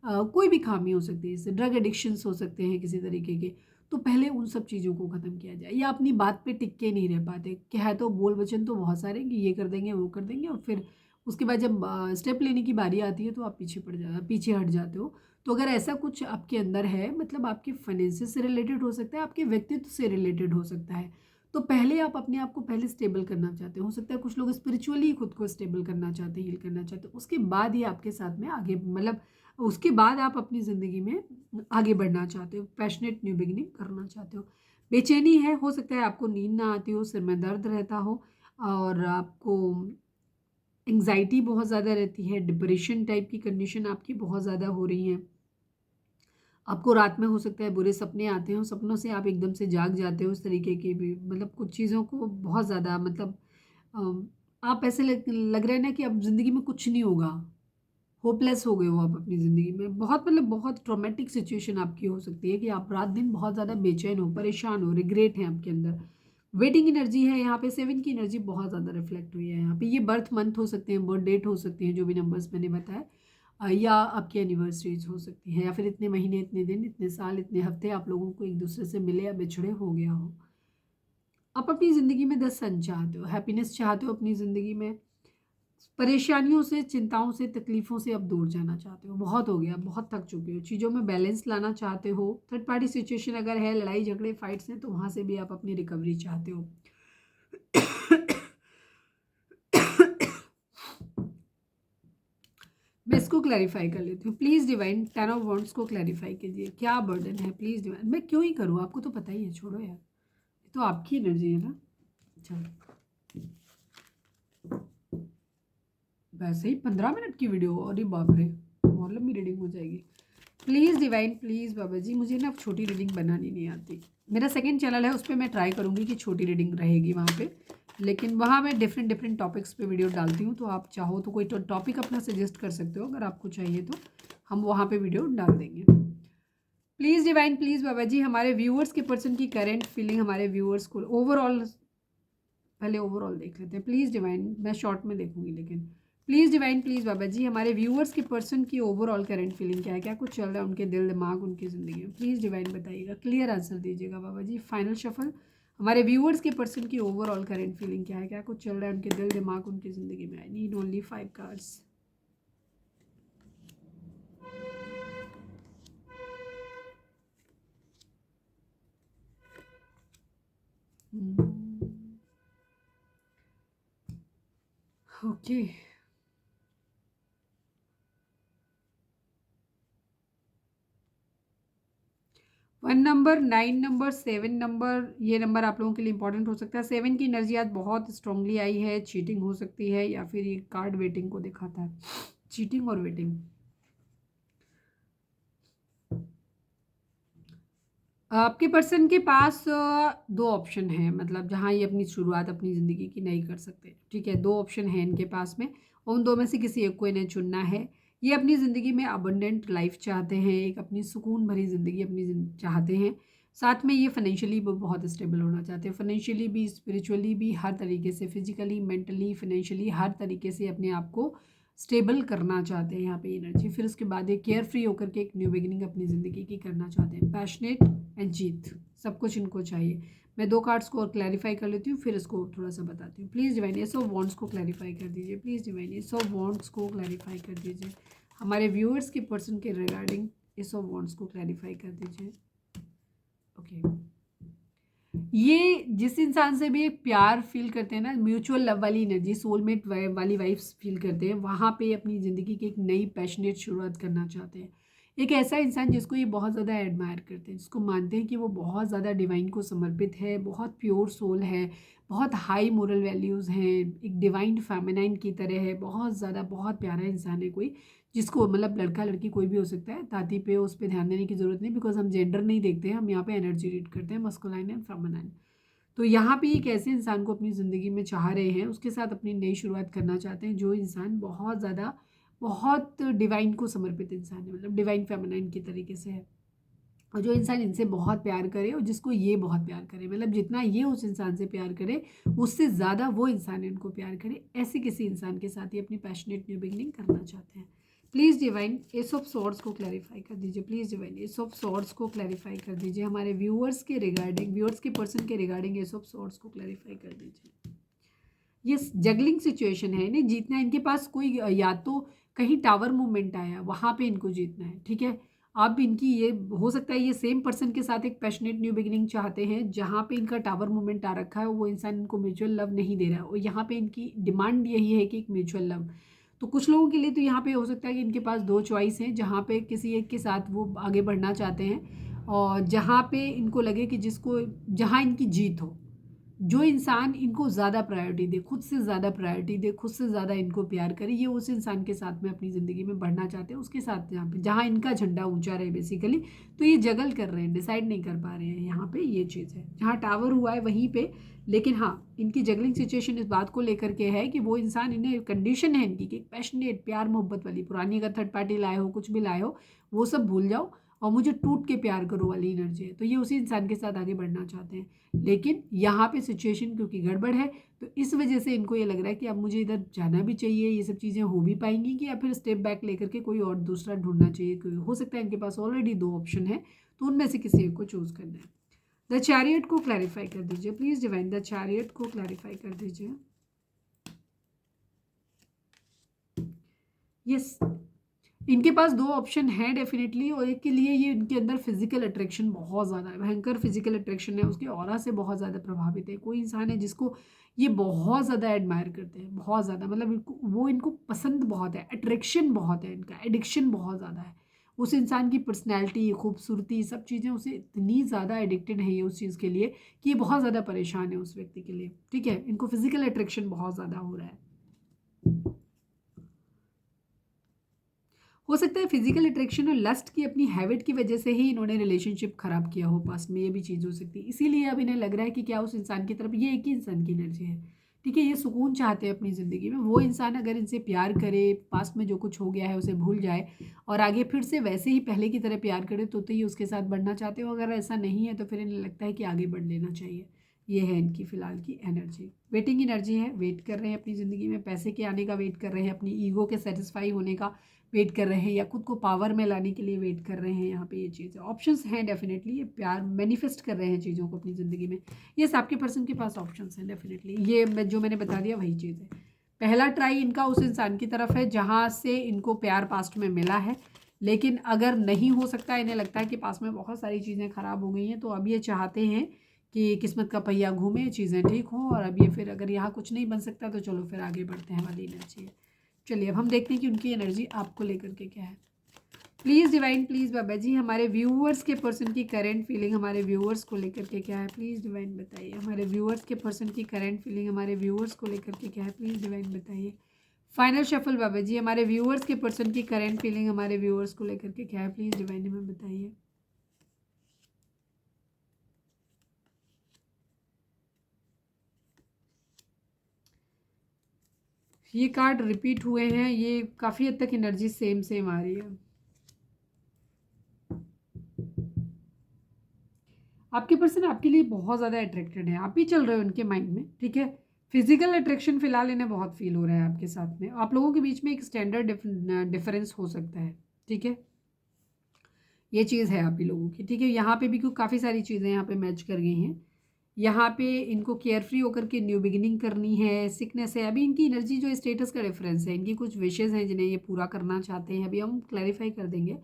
कोई भी खामी हो सकती है, जैसे ड्रग एडिक्शंस हो सकते हैं किसी तरीके के। तो पहले उन सब चीज़ों को ख़त्म किया जाए, या अपनी बात पे टिक के नहीं रह पाते, क्या है, तो बोल वचन तो बहुत सारे कि ये कर देंगे, वो कर देंगे, और फिर उसके बाद जब स्टेप लेने की बारी आती है, तो आप पीछे हट जाते हो। तो अगर ऐसा कुछ आपके अंदर है, मतलब आपके फाइनेंसेस से रिलेटेड हो सकता है, आपके व्यक्तित्व से रिलेटेड हो सकता है, तो पहले आप अपने आप को पहले स्टेबल करना चाहते हो सकता है कुछ लोग स्पिरिचुअली खुद को स्टेबल करना चाहते हैं, हील करना चाहते हो, उसके बाद ही आपके साथ में आगे, मतलब उसके बाद आप अपनी ज़िंदगी में आगे बढ़ना चाहते हो, पैशनेट न्यू बिगिनिंग करना चाहते हो। बेचैनी है, हो सकता है आपको नींद ना आती हो, सिर में दर्द रहता हो, और आपको एंग्जाइटी बहुत ज़्यादा रहती है, डिप्रेशन टाइप की कंडीशन आपकी बहुत ज़्यादा हो रही है। आपको रात में हो सकता है बुरे सपने आते हो, सपनों से आप एकदम से जाग जाते हो, उस तरीके की भी, मतलब कुछ चीज़ों को बहुत ज़्यादा, मतलब आप ऐसे लग रहा है ना कि अब ज़िंदगी में कुछ नहीं होगा, होपलेस हो गए हो आप अपनी ज़िंदगी में। बहुत, मतलब बहुत ट्रॉमेटिक सिचुएशन आपकी हो सकती है कि आप रात दिन बहुत ज़्यादा बेचैन हो, परेशान हो, रिग्रेट है आपके अंदर। वेटिंग एनर्जी है यहाँ पे, 7 की एनर्जी बहुत ज़्यादा रिफ्लेक्ट हुई है यहाँ पे। ये बर्थ मंथ हो सकते हैं, बर्थ डेट हो सकती हैं, जो भी नंबर्स मैंने बताए। या आपकी एनिवर्सरीज हो सकती हैं, या फिर इतने महीने, इतने दिन, इतने साल, इतने हफ्ते आप लोगों को एक दूसरे से मिले या बिछड़े हो गया हो। आप अपनी ज़िंदगी में द सन चाहते हो, हैप्पीनेस चाहते हो अपनी ज़िंदगी में, परेशानियों से, चिंताओं से, तकलीफ़ों से अब दूर जाना चाहते हो, बहुत हो गया, बहुत थक चुके हो, चीज़ों में बैलेंस लाना चाहते हो, थर्ड पार्टी सिचुएशन अगर है, लड़ाई झगड़े फाइट्स हैं, तो वहाँ से भी आप अपनी रिकवरी चाहते हो। मैं इसको क्लैरिफाई कर लेती हूँ। प्लीज़ डिवाइन 10 ऑफ वॉन्ड्स को क्लैरिफाई कीजिए, क्या बर्डन है प्लीज़ डिवाइन। मैं क्यों ही करूँ, आपको तो पता ही है, छोड़ो यार, ये तो आपकी एनर्जी है ना। चलो, वैसे ही 15 मिनट की वीडियो, अरे बाप रे, बहुत लंबी रीडिंग हो जाएगी। प्लीज़ डिवाइन, प्लीज़ बाबा जी, मुझे ना छोटी रीडिंग बनानी नहीं आती। मेरा सेकंड चैनल है, उस पर मैं ट्राई करूँगी कि छोटी रीडिंग रहेगी वहाँ पे, लेकिन वहाँ मैं डिफरेंट डिफरेंट टॉपिक्स पे वीडियो डालती हूँ, तो आप चाहो तो कोई टॉपिक अपना सजेस्ट कर सकते हो, अगर आपको चाहिए तो हम वहाँ पे वीडियो डाल देंगे। प्लीज़ डिवाइन, प्लीज़ बाबा जी, हमारे व्यूअर्स के पर्सन की करेंट फीलिंग, हमारे व्यूअर्स को ओवरऑल, पहले ओवरऑल देख लेते हैं। प्लीज़ डिवाइन, मैं शॉर्ट में देखूंगी लेकिन प्लीज़ डिवाइन, प्लीज़ बाबा जी, हमारे व्यूअर्स के पर्सन की ओवरऑल करंट फीलिंग क्या है, क्या कुछ चल रहा है उनके दिल दिमाग उनकी ज़िंदगी में। प्लीज़ डिवाइन बताइएगा, क्लियर आंसर दीजिएगा बाबा जी। फाइनल शफल, हमारे व्यूअर्स के पर्सन की ओवरऑल करंट फीलिंग क्या है, क्या कुछ चल रहा है उनके दिल दिमाग उनकी ज़िंदगी में। आई need only 5 cards. Okay, 1 number, 9 number, 7 number, ये नंबर आप लोगों के लिए इंपॉर्टेंट हो सकता है। 7 की एनर्जी आज बहुत स्ट्रांगली आई है, चीटिंग हो सकती है, या फिर ये कार्ड वेटिंग को दिखाता है, चीटिंग और वेटिंग। आपके पर्सन के पास दो ऑप्शन हैं, मतलब जहाँ ये अपनी शुरुआत अपनी ज़िंदगी की नहीं कर सकते, ठीक है। दो ऑप्शन हैं इनके पास में, और उन दो में से किसी एक को इन्हें चुनना है। ये अपनी ज़िंदगी में अबंडेंट लाइफ चाहते हैं, एक अपनी सुकून भरी ज़िंदगी अपनी चाहते हैं। साथ में ये फाइनेंशियली भी बहुत स्टेबल होना चाहते हैं, फाइनेंशियली भी, स्पिरिचुअली भी, हर तरीके से, फिजिकली, मेंटली, फाइनेंशियली, हर तरीके से अपने आप को स्टेबल करना चाहते हैं यहाँ पे एनर्जी। फिर उसके बाद एक केयर फ्री होकर के एक न्यू बिगिनिंग अपनी ज़िंदगी की करना चाहते हैं। पैशनेट एंड जीत, सब कुछ इनको चाहिए। मैं दो कार्ड्स को और क्लैरिफाई कर लेती हूँ, फिर इसको थोड़ा सा बताती हूँ। Please divine S of wands को क्लैरिफाई कर दीजिए, please divine S of wands को क्लैरिफाई कर दीजिए, हमारे व्यूअर्स के पर्सन के रिगार्डिंग एस ऑफ वॉन्ड्स को क्लैरिफाई कर दीजिए। ओके, ये जिस इंसान से भी एक प्यार फील करते हैं ना, म्यूचुअल लव वाली एनर्जी, सोलमेट वाली वाइब्स फील करते हैं, वहाँ पे अपनी ज़िंदगी की एक नई पैशनेट शुरुआत करना चाहते हैं। एक ऐसा इंसान जिसको ये बहुत ज़्यादा एडमायर करते हैं, जिसको मानते हैं कि वो बहुत ज़्यादा डिवाइन को समर्पित है, बहुत प्योर सोल है, बहुत हाई मोरल वैल्यूज़ हैं, एक डिवाइन फेमिनाइन की तरह है, बहुत ज़्यादा बहुत प्यारा इंसान है कोई, जिसको मतलब लड़का लड़की कोई भी हो सकता है, ताती पे उस पर ध्यान देने की ज़रूरत नहीं, बिकॉज हम जेंडर नहीं देखते हैं, हम यहाँ पे एनर्जी रीड करते हैं, मस्कुलाइन एंड फेमिनाइन। तो यहाँ पे एक ऐसे इंसान को अपनी ज़िंदगी में चाह रहे हैं, उसके साथ अपनी नई शुरुआत करना चाहते हैं, जो इंसान बहुत ज़्यादा बहुत डिवाइन को समर्पित इंसान है, मतलब डिवाइन फेमिनाइन की तरीके से है, और जो इंसान इनसे बहुत प्यार करे और जिसको ये बहुत प्यार करे, मतलब जितना ये उस इंसान से प्यार करे उससे ज़्यादा वो इंसान इनको प्यार करे, ऐसे किसी इंसान के साथ ही अपनी पैशनेट न्यू बिगिनिंग करना चाहते हैं। Please divine S of swords को क्लैरिफाई कर दीजिए, please divine S of swords को क्लैरिफाई कर दीजिए, हमारे व्यूअर्स के रिगार्डिंग, व्यूअर्स के पर्सन के रिगार्डिंग एस ऑफ सॉर्ड्स को क्लैरिफाई कर दीजिए। ये जगलिंग सिचुएशन है, इन्हें जीतना है, इनके पास कोई या तो कहीं टावर मूवमेंट आया, वहाँ पे इनको जीतना है, ठीक है। अब इनकी ये हो सकता है ये सेम पर्सन के साथ एक पैशनेट न्यू बिगिनिंग चाहते हैं, जहाँ पे इनका टावर मूवमेंट आ रखा है, वो इंसान इनको म्यूचुअल लव नहीं दे रहा है, और यहाँ पे इनकी डिमांड यही है कि एक म्यूचुअल लव। तो कुछ लोगों के लिए तो यहाँ पे हो सकता है कि इनके पास दो चॉइस हैं, जहाँ पे किसी एक के साथ वो आगे बढ़ना चाहते हैं, और जहाँ पे इनको लगे कि जिसको, जहाँ इनकी जीत हो, जो इंसान इनको ज़्यादा प्रायोरिटी दे, खुद से ज़्यादा प्रायोरिटी दे, खुद से ज़्यादा इनको प्यार करे, ये उस इंसान के साथ में अपनी ज़िंदगी में बढ़ना चाहते हैं, उसके साथ जहाँ पे जहाँ इनका झंडा ऊंचा रहे बेसिकली। तो ये जगल कर रहे हैं, डिसाइड नहीं कर पा रहे हैं, यहाँ पे ये चीज़ है, जहाँ टावर हुआ है वहीं पे। लेकिन हाँ, इनकी जगलिंग सिचुएशन इस बात को लेकर के है कि वो इंसान, इन्हें कंडीशन है इनकी कि पैशनेट प्यार मोहब्बत वाली, पुरानी अगर थर्ड पार्टी लाए हो, कुछ भी लाए हो, वो सब भूल जाओ, और मुझे टूट के प्यार करो वाली एनर्जी है। तो ये उसी इंसान के साथ आगे बढ़ना चाहते हैं, लेकिन यहाँ पे सिचुएशन क्योंकि गड़बड़ है, तो इस वजह से इनको ये लग रहा है कि अब मुझे इधर जाना भी चाहिए, ये सब चीज़ें हो भी पाएंगी कि, या फिर स्टेप बैक लेकर के कोई और दूसरा ढूंढना चाहिए, क्योंकि हो सकता है इनके पास ऑलरेडी 2 ऑप्शन है, तो उनमें से किसी एक को चूज करना है। द चैरियट को क्लैरिफाई कर दीजिए प्लीज डिवाइन, द चैरियट को क्लैरिफाई कर दीजिए। यस, इनके पास 2 ऑप्शन है डेफिनेटली, और एक के लिए ये इनके अंदर फिजिकल अट्रैक्शन बहुत ज़्यादा है, भयंकर फिजिकल अट्रैक्शन है, उसके ऑरा से बहुत ज़्यादा प्रभावित है। कोई इंसान है जिसको ये बहुत ज़्यादा एडमायर करते हैं, बहुत ज़्यादा, मतलब इनको पसंद बहुत है, अट्रैक्शन बहुत है, इनका एडिक्शन बहुत ज़्यादा है। उस इंसान की पर्सनैलिटी, खूबसूरती, सब चीज़ें उसे इतनी ज़्यादा एडिक्टेड है ये उस चीज़ के लिए कि ये बहुत ज़्यादा परेशान है उस व्यक्ति के लिए, ठीक है। इनको फिजिकल अट्रैक्शन बहुत ज़्यादा हो रहा है। हो सकता है फिजिकल अट्रैक्शन और लस्ट की अपनी हैबिट की वजह से ही इन्होंने रिलेशनशिप खराब किया हो पास्ट में, ये भी चीज़ हो सकती है। इसीलिए अब इन्हें लग रहा है कि क्या उस इंसान की तरफ, ये एक ही इंसान की एनर्जी है, ठीक है, ये सुकून चाहते हैं अपनी ज़िंदगी में। वो इंसान अगर इनसे प्यार करे, पास्ट में जो कुछ हो गया है उसे भूल जाए और आगे फिर से वैसे ही पहले की तरह प्यार करे, तो ये उसके साथ बढ़ना चाहते हो। अगर ऐसा नहीं है तो फिर इन्हें लगता है कि आगे बढ़ लेना चाहिए। ये है इनकी फ़िलहाल की एनर्जी, वेटिंग एनर्जी है, वेट कर रहे हैं अपनी ज़िंदगी में पैसे के आने का, वेट कर रहे हैं अपनी ईगो के सेटिस्फाई होने का वेट कर रहे हैं, या खुद को पावर में लाने के लिए वेट कर रहे हैं। यहाँ पे ये चीज़ ऑप्शंस हैं डेफिनेटली, ये प्यार मैनिफेस्ट कर रहे हैं चीज़ों को अपनी ज़िंदगी में। ये आपके पर्सन के पास ऑप्शंस हैं डेफिनेटली, ये जो मैंने बता दिया वही चीज़ है। पहला ट्राई इनका उस इंसान की तरफ है जहाँ से इनको प्यार पास्ट में मिला है, लेकिन अगर नहीं हो सकता, इन्हें लगता है कि पास्ट में बहुत सारी चीज़ें ख़राब हो गई हैं, तो अब ये चाहते हैं कि किस्मत का पहिया घूमे, चीज़ें ठीक हों, और अब ये फिर अगर यहाँ कुछ नहीं बन सकता तो चलो फिर आगे बढ़ते हैं वाली एनर्जी है। चलिए अब हम देखते हैं कि उनकी एनर्जी आपको लेकर के क्या है। प्लीज़ डिवाइन, प्लीज़ बाबा जी, हमारे व्यूअर्स के पर्सन की करंट फीलिंग हमारे व्यूअर्स को लेकर के क्या है, प्लीज़ डिवाइन बताइए। हमारे व्यूअर्स के पर्सन की करंट फीलिंग हमारे व्यूअर्स को लेकर के क्या है, प्लीज़ डिवाइन बताइए। फाइनल शफल बाबा जी, हमारे व्यूअर्स के पर्सन की करंट फीलिंग हमारे व्यूअर्स को लेकर के क्या है, प्लीज़ डिवाइन हमें बताइए। ये कार्ड रिपीट हुए हैं, ये काफ़ी हद तक एनर्जी सेम आ रही है। आपके पर्सन आपके लिए बहुत ज़्यादा अट्रैक्टेड है, आप ही चल रहे हो उनके माइंड में, ठीक है। फिजिकल अट्रैक्शन फिलहाल इन्हें बहुत फील हो रहा है आपके साथ में। आप लोगों के बीच में एक स्टैंडर्ड डिफरेंस हो सकता है, ठीक है, ये चीज़ है आप ही लोगों की, ठीक है। यहाँ पे भी क्योंकि काफ़ी सारी चीज़ें यहाँ पे मैच कर गई हैं। यहाँ पे इनको केयर फ्री होकर के न्यू बिगिनिंग करनी है, सिकनेस है, अभी इनकी एनर्जी जो स्टेटस का डिफरेंस है, इनकी कुछ विशेज़ हैं जिन्हें ये पूरा करना चाहते हैं, अभी हम क्लैरिफाई कर देंगे।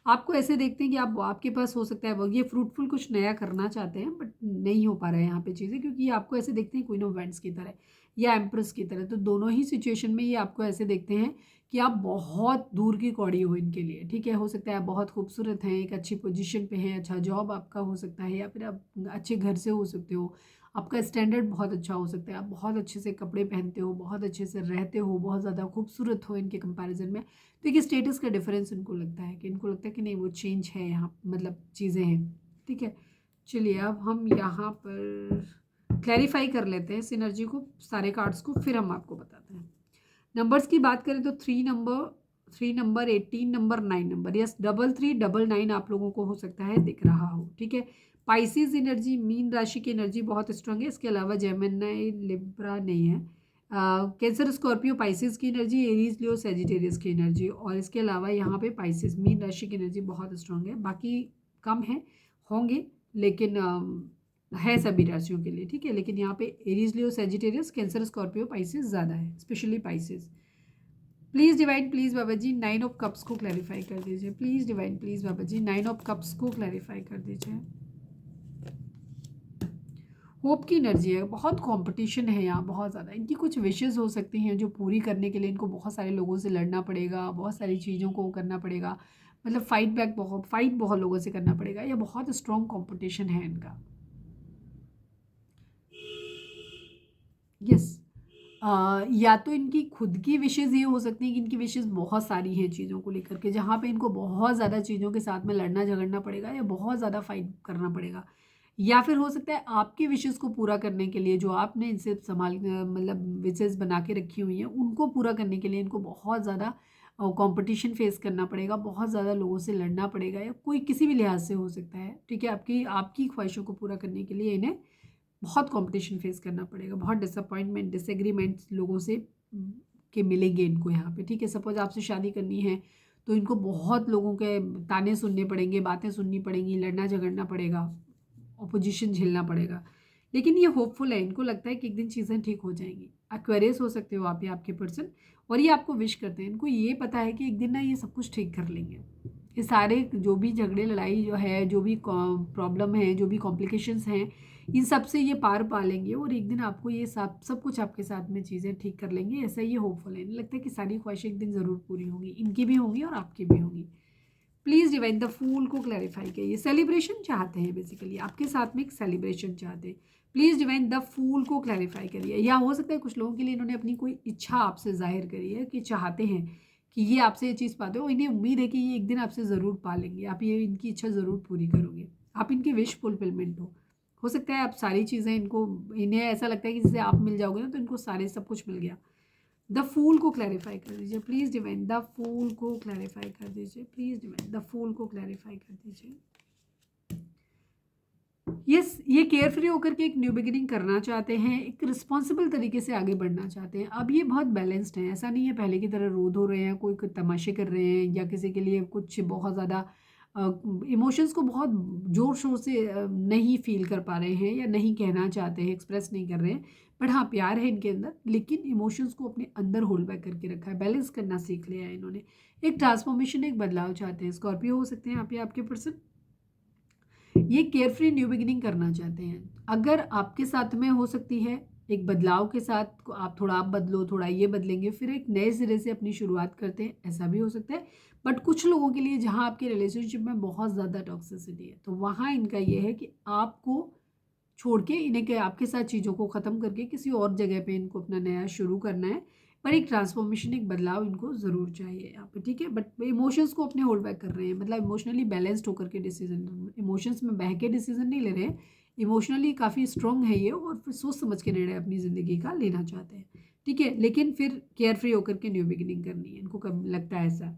आपको ऐसे देखते हैं कि आपके पास हो सकता है वो ये फ्रूटफुल कुछ नया करना चाहते हैं, बट नहीं हो पा रहा है यहाँ पे चीज़ें, क्योंकि ये आपको ऐसे देखते हैं क्वीन ऑफ वेंट्स की तरह या एम्प्रेस की तरह। तो दोनों ही सिचुएशन में ये आपको ऐसे देखते हैं कि आप बहुत दूर की कौड़ी हो इनके लिए, ठीक है। हो सकता है आप बहुत खूबसूरत हैं, एक अच्छी पोजीशन पे हैं, अच्छा जॉब आपका हो सकता है, या फिर आप अच्छे घर से हो सकते हो, आपका स्टैंडर्ड बहुत अच्छा हो सकता है, आप बहुत अच्छे से कपड़े पहनते हो, बहुत अच्छे से रहते हो, बहुत ज़्यादा खूबसूरत हो इनके कंपैरिजन में। तो एक स्टेटस का डिफरेंस इनको लगता है, कि इनको लगता है कि नहीं वो चेंज है यहाँ, मतलब चीज़ें हैं, ठीक है। चलिए अब हम यहाँ पर क्लैरिफाई कर लेते हैं इस एनर्जी को, सारे कार्ड्स को, फिर हम आपको बताते हैं। नंबर्स की बात करें तो 3 नंबर 18 नंबर 9 नंबर, यस 3399 आप लोगों को हो सकता है दिख रहा हो, ठीक है। पाइसिस एनर्जी, मीन राशि की एनर्जी बहुत स्ट्रांग है, इसके अलावा जेमिनी लिब्रा नहीं है। कैंसर स्कॉर्पियो पाइसिस की एनर्जी, एरीज लियो सेजिटेरियस की एनर्जी, और इसके अलावा यहाँ पे पाइसिस मीन राशि की एनर्जी बहुत स्ट्रांग है, बाकी कम है होंगे, लेकिन है सभी राशियों के लिए, ठीक है। लेकिन यहाँ पे Aries Leo Sagittarius Cancer Scorpio Pisces ज़्यादा है, specially Pisces. Please divine, please Baba ji 9 of cups को क्लैरिफाई कर दीजिए। Please divine, please Baba ji 9 of cups को क्लैरिफाई कर दीजिए। होप की एनर्जी है, बहुत कंपटीशन है यहाँ, बहुत ज़्यादा। इनकी कुछ विशेस हो सकती हैं जो पूरी करने के लिए इनको बहुत सारे लोगों से लड़ना पड़ेगा, बहुत सारी चीज़ों को करना पड़ेगा, मतलब फाइट बहुत लोगों से करना पड़ेगा, या बहुत स्ट्रॉन्ग कंपटीशन है इनका। यस या तो इनकी खुद की विशेज़ ये हो सकती है कि इनकी विशेज़ बहुत सारी हैं चीज़ों को लेकर के, जहाँ पे इनको बहुत ज़्यादा चीज़ों के साथ में लड़ना झगड़ना पड़ेगा, या बहुत ज़्यादा फाइट करना पड़ेगा। या फिर हो सकता है आपकी विशेज़ को पूरा करने के लिए जो आपने इनसे मतलब विशेज़ बना के रखी हुई हैं, उनको पूरा करने के लिए इनको बहुत ज़्यादा और कंपटीशन फेस करना पड़ेगा, बहुत ज़्यादा लोगों से लड़ना पड़ेगा, या कोई किसी भी लिहाज से हो सकता है, ठीक है। आपकी आपकी ख्वाहिशों को पूरा करने के लिए इन्हें बहुत कंपटीशन फेस करना पड़ेगा, बहुत डिसअपॉइंटमेंट, डिसएग्रीमेंट्स लोगों से के मिलेंगे इनको यहाँ पे, ठीक है। सपोज आपसे शादी करनी है तो इनको बहुत लोगों के ताने सुनने पड़ेंगे, बातें सुननी पड़ेंगी, लड़ना झगड़ना पड़ेगा, अपोजिशन झेलना पड़ेगा। लेकिन ये होपफुल है, इनको लगता है कि एक दिन चीज़ें ठीक हो जाएंगी। एक्वेरियस हो सकते हो आप या आपके पर्सन, और ये आपको विश करते हैं। इनको ये पता है कि एक दिन ना ये सब कुछ ठीक कर लेंगे। ये सारे जो भी झगड़े लड़ाई जो है, जो भी प्रॉब्लम है, जो भी कॉम्प्लिकेशंस हैं, इन सब से ये पार पा लेंगे और एक दिन आपको ये सब कुछ आपके साथ में चीज़ें ठीक कर लेंगे। ऐसा ये होपफुल है। इन्हें लगता है कि सारी ख्वाहिशें एक दिन ज़रूर पूरी होंगी, इनकी भी होंगी और आपकी भी होंगी। प्लीज़ डिवाइन द फूल को क्लैरिफाई करिए। सेलिब्रेशन चाहते हैं, बेसिकली आपके साथ में एक सेलिब्रेशन चाहते हैं। प्लीज़ डिवाइन द फूल को क्लैरिफाई करिए। या हो सकता है कुछ लोगों के लिए इन्होंने अपनी कोई इच्छा आपसे जाहिर करी है कि चाहते हैं कि ये आपसे ये चीज़ पाते हो, इन्हें उम्मीद है कि ये एक दिन आपसे ज़रूर पा लेंगे, आप ये इनकी इच्छा ज़रूर पूरी करोगे, आप इनकी विश फुलफिलमेंट हो सकता है आप सारी चीज़ें इनको, इन्हें ऐसा लगता है कि जैसे आप मिल जाओगे ना तो इनको सारे सब कुछ मिल गया। द फूल को क्लैरिफाई कर दीजिए प्लीज़ डिवाइन, द फूल को क्लैरिफाई कर दीजिए प्लीज़ डिवाइन, द फूल को क्लैरिफाई कर दीजिए। यस, ये केयर फ्री होकर के एक न्यू बिगिनिंग करना चाहते हैं, एक रिस्पॉन्सिबल तरीके से आगे बढ़ना चाहते हैं। अब ये बहुत बैलेंस्ड हैं, ऐसा नहीं है पहले की तरह रोध हो रहे हैं, कोई तमाशे कर रहे हैं, या किसी के लिए कुछ बहुत ज़्यादा इमोशंस को बहुत ज़ोर शोर से नहीं फील कर पा रहे हैं, या नहीं कहना चाहते हैं, एक्सप्रेस नहीं कर रहे हैं। बट हाँ, प्यार है इनके अंदर, लेकिन इमोशंस को अपने अंदर होल्ड बैक करके रखा है, बैलेंस करना सीख लिया है इन्होंने। एक ट्रांसफॉर्मेशन, एक बदलाव चाहते हैं। स्कॉर्पियो हो सकते हैं आप या आपके पर्सन, ये केयर फ्री न्यू बिगिनिंग करना चाहते हैं। अगर आपके साथ में हो सकती है एक बदलाव के साथ, आप थोड़ा आप बदलो, थोड़ा ये बदलेंगे, फिर एक नए सिरे से अपनी शुरुआत करते हैं, ऐसा भी हो सकता है। बट कुछ लोगों के लिए जहाँ आपके रिलेशनशिप में बहुत ज़्यादा टॉक्सिसिटी है, तो वहाँ इनका ये है कि आपको छोड़ के इन्हें के आपके साथ चीज़ों को ख़त्म करके किसी और जगह पे इनको अपना नया शुरू करना है। पर एक ट्रांसफॉर्मेशन, एक बदलाव इनको ज़रूर चाहिए यहाँ पे, ठीक है। बट इमोशंस को अपने होल्ड बैक कर रहे हैं, मतलब इमोशनली बैलेंस्ड होकर के डिसीजन, इमोशंस में बह के डिसीजन नहीं ले रहे हैं। इमोशनली काफ़ी स्ट्रॉन्ग है ये, और फिर सोच समझ के निर्णय अपनी ज़िंदगी का लेना चाहते हैं, ठीक है। लेकिन फिर केयर फ्री होकर के न्यू बिगिनिंग करनी है इनको, कब लगता है ऐसा,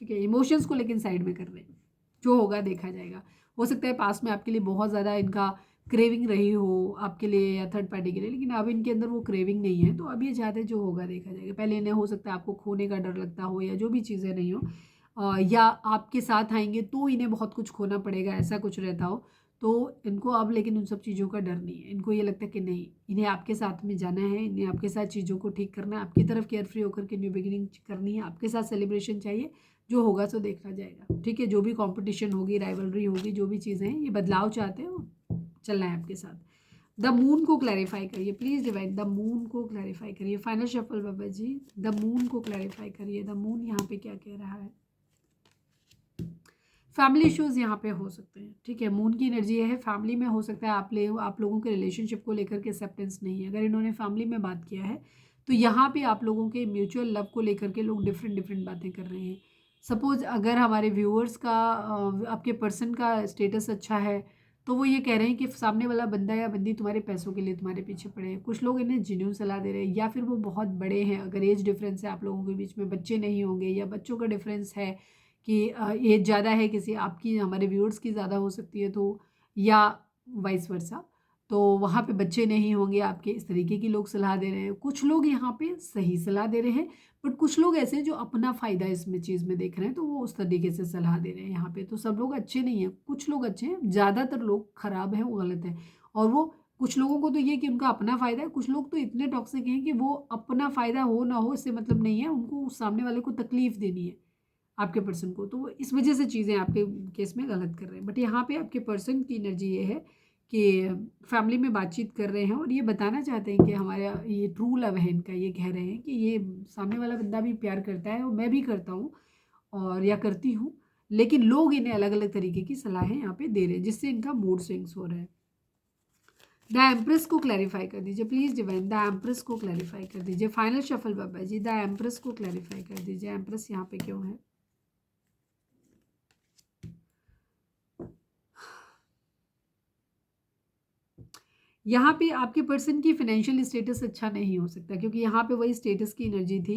ठीक है। इमोशंस को लेकिन साइड में कर रहे हैं, जो होगा देखा जाएगा। हो सकता है पास में आपके लिए बहुत ज़्यादा इनका क्रेविंग रही हो आपके लिए या थर्ड पार्टी के लिए, लेकिन अब इनके अंदर वो क्रेविंग नहीं है, तो अब ये चाहते हैं जो होगा देखा जाएगा। पहले इन्हें हो सकता है आपको खोने का डर लगता हो, या जो भी चीज़ें नहीं हो, या आपके साथ आएंगे तो इन्हें बहुत कुछ खोना पड़ेगा, ऐसा कुछ रहता हो, तो इनको अब लेकिन उन सब चीज़ों का डर नहीं है। इनको ये लगता है कि नहीं, इन्हें आपके साथ में जाना है, इन्हें आपके साथ चीज़ों को ठीक करना है, आपकी तरफ केयर फ्री होकर के न्यू बिगिनिंग करनी है, आपके साथ सेलिब्रेशन चाहिए, जो होगा सो देखा जाएगा, ठीक है। जो भी कंपटीशन होगी, राइवलरी होगी, जो भी चीज़ें हैं, ये बदलाव चाहते हो, चलना है आपके साथ। द मून को क्लैरिफाई करिए प्लीज़ डिवाइन, द मून को क्लैरिफाई करिए। Final shuffle Baba ji, the moon को क्लैरिफाई करिए। द मून यहाँ पे क्या कह रहा है? फैमिली इश्यूज़ यहाँ पे हो सकते हैं, ठीक है। मून की एनर्जी है, फैमिली में हो सकता है आप लोगों के रिलेशनशिप को लेकर के एक्सेप्टेंस नहीं है। अगर इन्होंने फैमिली में बात किया है तो यहाँ पे आप लोगों के म्यूचुअल लव को लेकर के लोग डिफरेंट डिफरेंट बातें कर रहे हैं। सपोज अगर हमारे व्यूअर्स का आपके पर्सन का स्टेटस अच्छा है, तो वो ये कह रहे हैं कि सामने वाला बंदा या बंदी तुम्हारे पैसों के लिए तुम्हारे पीछे पड़े हैं। कुछ लोग इन्हें जेन्युइन सलाह दे रहे हैं, या फिर वो बहुत बड़े हैं। अगर एज डिफरेंस है आप लोगों के बीच में, बच्चे नहीं होंगे, या बच्चों का डिफरेंस है कि एज ज़्यादा है किसी आपकी, हमारे व्यूअर्स की ज़्यादा हो सकती है, तो या वाइस वर्सा, तो वहाँ पे बच्चे नहीं होंगे आपके, इस तरीके की लोग सलाह दे रहे हैं। कुछ लोग यहाँ पे सही सलाह दे रहे हैं, बट कुछ लोग ऐसे हैं जो अपना फ़ायदा इसमें चीज़ में देख रहे हैं, तो वो उस तरीके से सलाह दे रहे हैं यहाँ पे। तो सब लोग अच्छे नहीं हैं, कुछ लोग अच्छे हैं, ज़्यादातर लोग ख़राब हैं, वो गलत है। और वो कुछ लोगों को तो ये कि उनका अपना फ़ायदा है, कुछ लोग तो इतने टॉक्सिक हैं कि वो अपना फ़ायदा हो ना हो इससे मतलब नहीं है, उनको सामने वाले को तकलीफ़ देनी है, आपके पर्सन को। तो वो इस वजह से चीज़ें आपके केस में गलत कर रहे हैं। बट यहाँ पे आपके पर्सन की एनर्जी ये है कि फैमिली में बातचीत कर रहे हैं, और ये बताना चाहते हैं कि हमारा ये ट्रू लव है इनका। ये कह रहे हैं कि ये सामने वाला बंदा भी प्यार करता है, और मैं भी करता हूँ और या करती हूँ, लेकिन लोग इन्हें अलग अलग तरीके की सलाहें यहाँ पे दे रहे हैं, जिससे इनका मूड स्विंग्स हो रहा है। द एम्प्रेस को क्लैरिफाई कर दीजिए प्लीज़ डिवाइन, द एम्प्रेस को क्लैरिफाई कर दीजिए। Final shuffle Baba ji, the empress को क्लैरिफाई कर दीजिए। एम्प्रेस यहाँ पे क्यों है? यहाँ पे आपके पर्सन की फाइनेंशियल स्टेटस अच्छा नहीं हो सकता, क्योंकि यहाँ पे वही स्टेटस की एनर्जी थी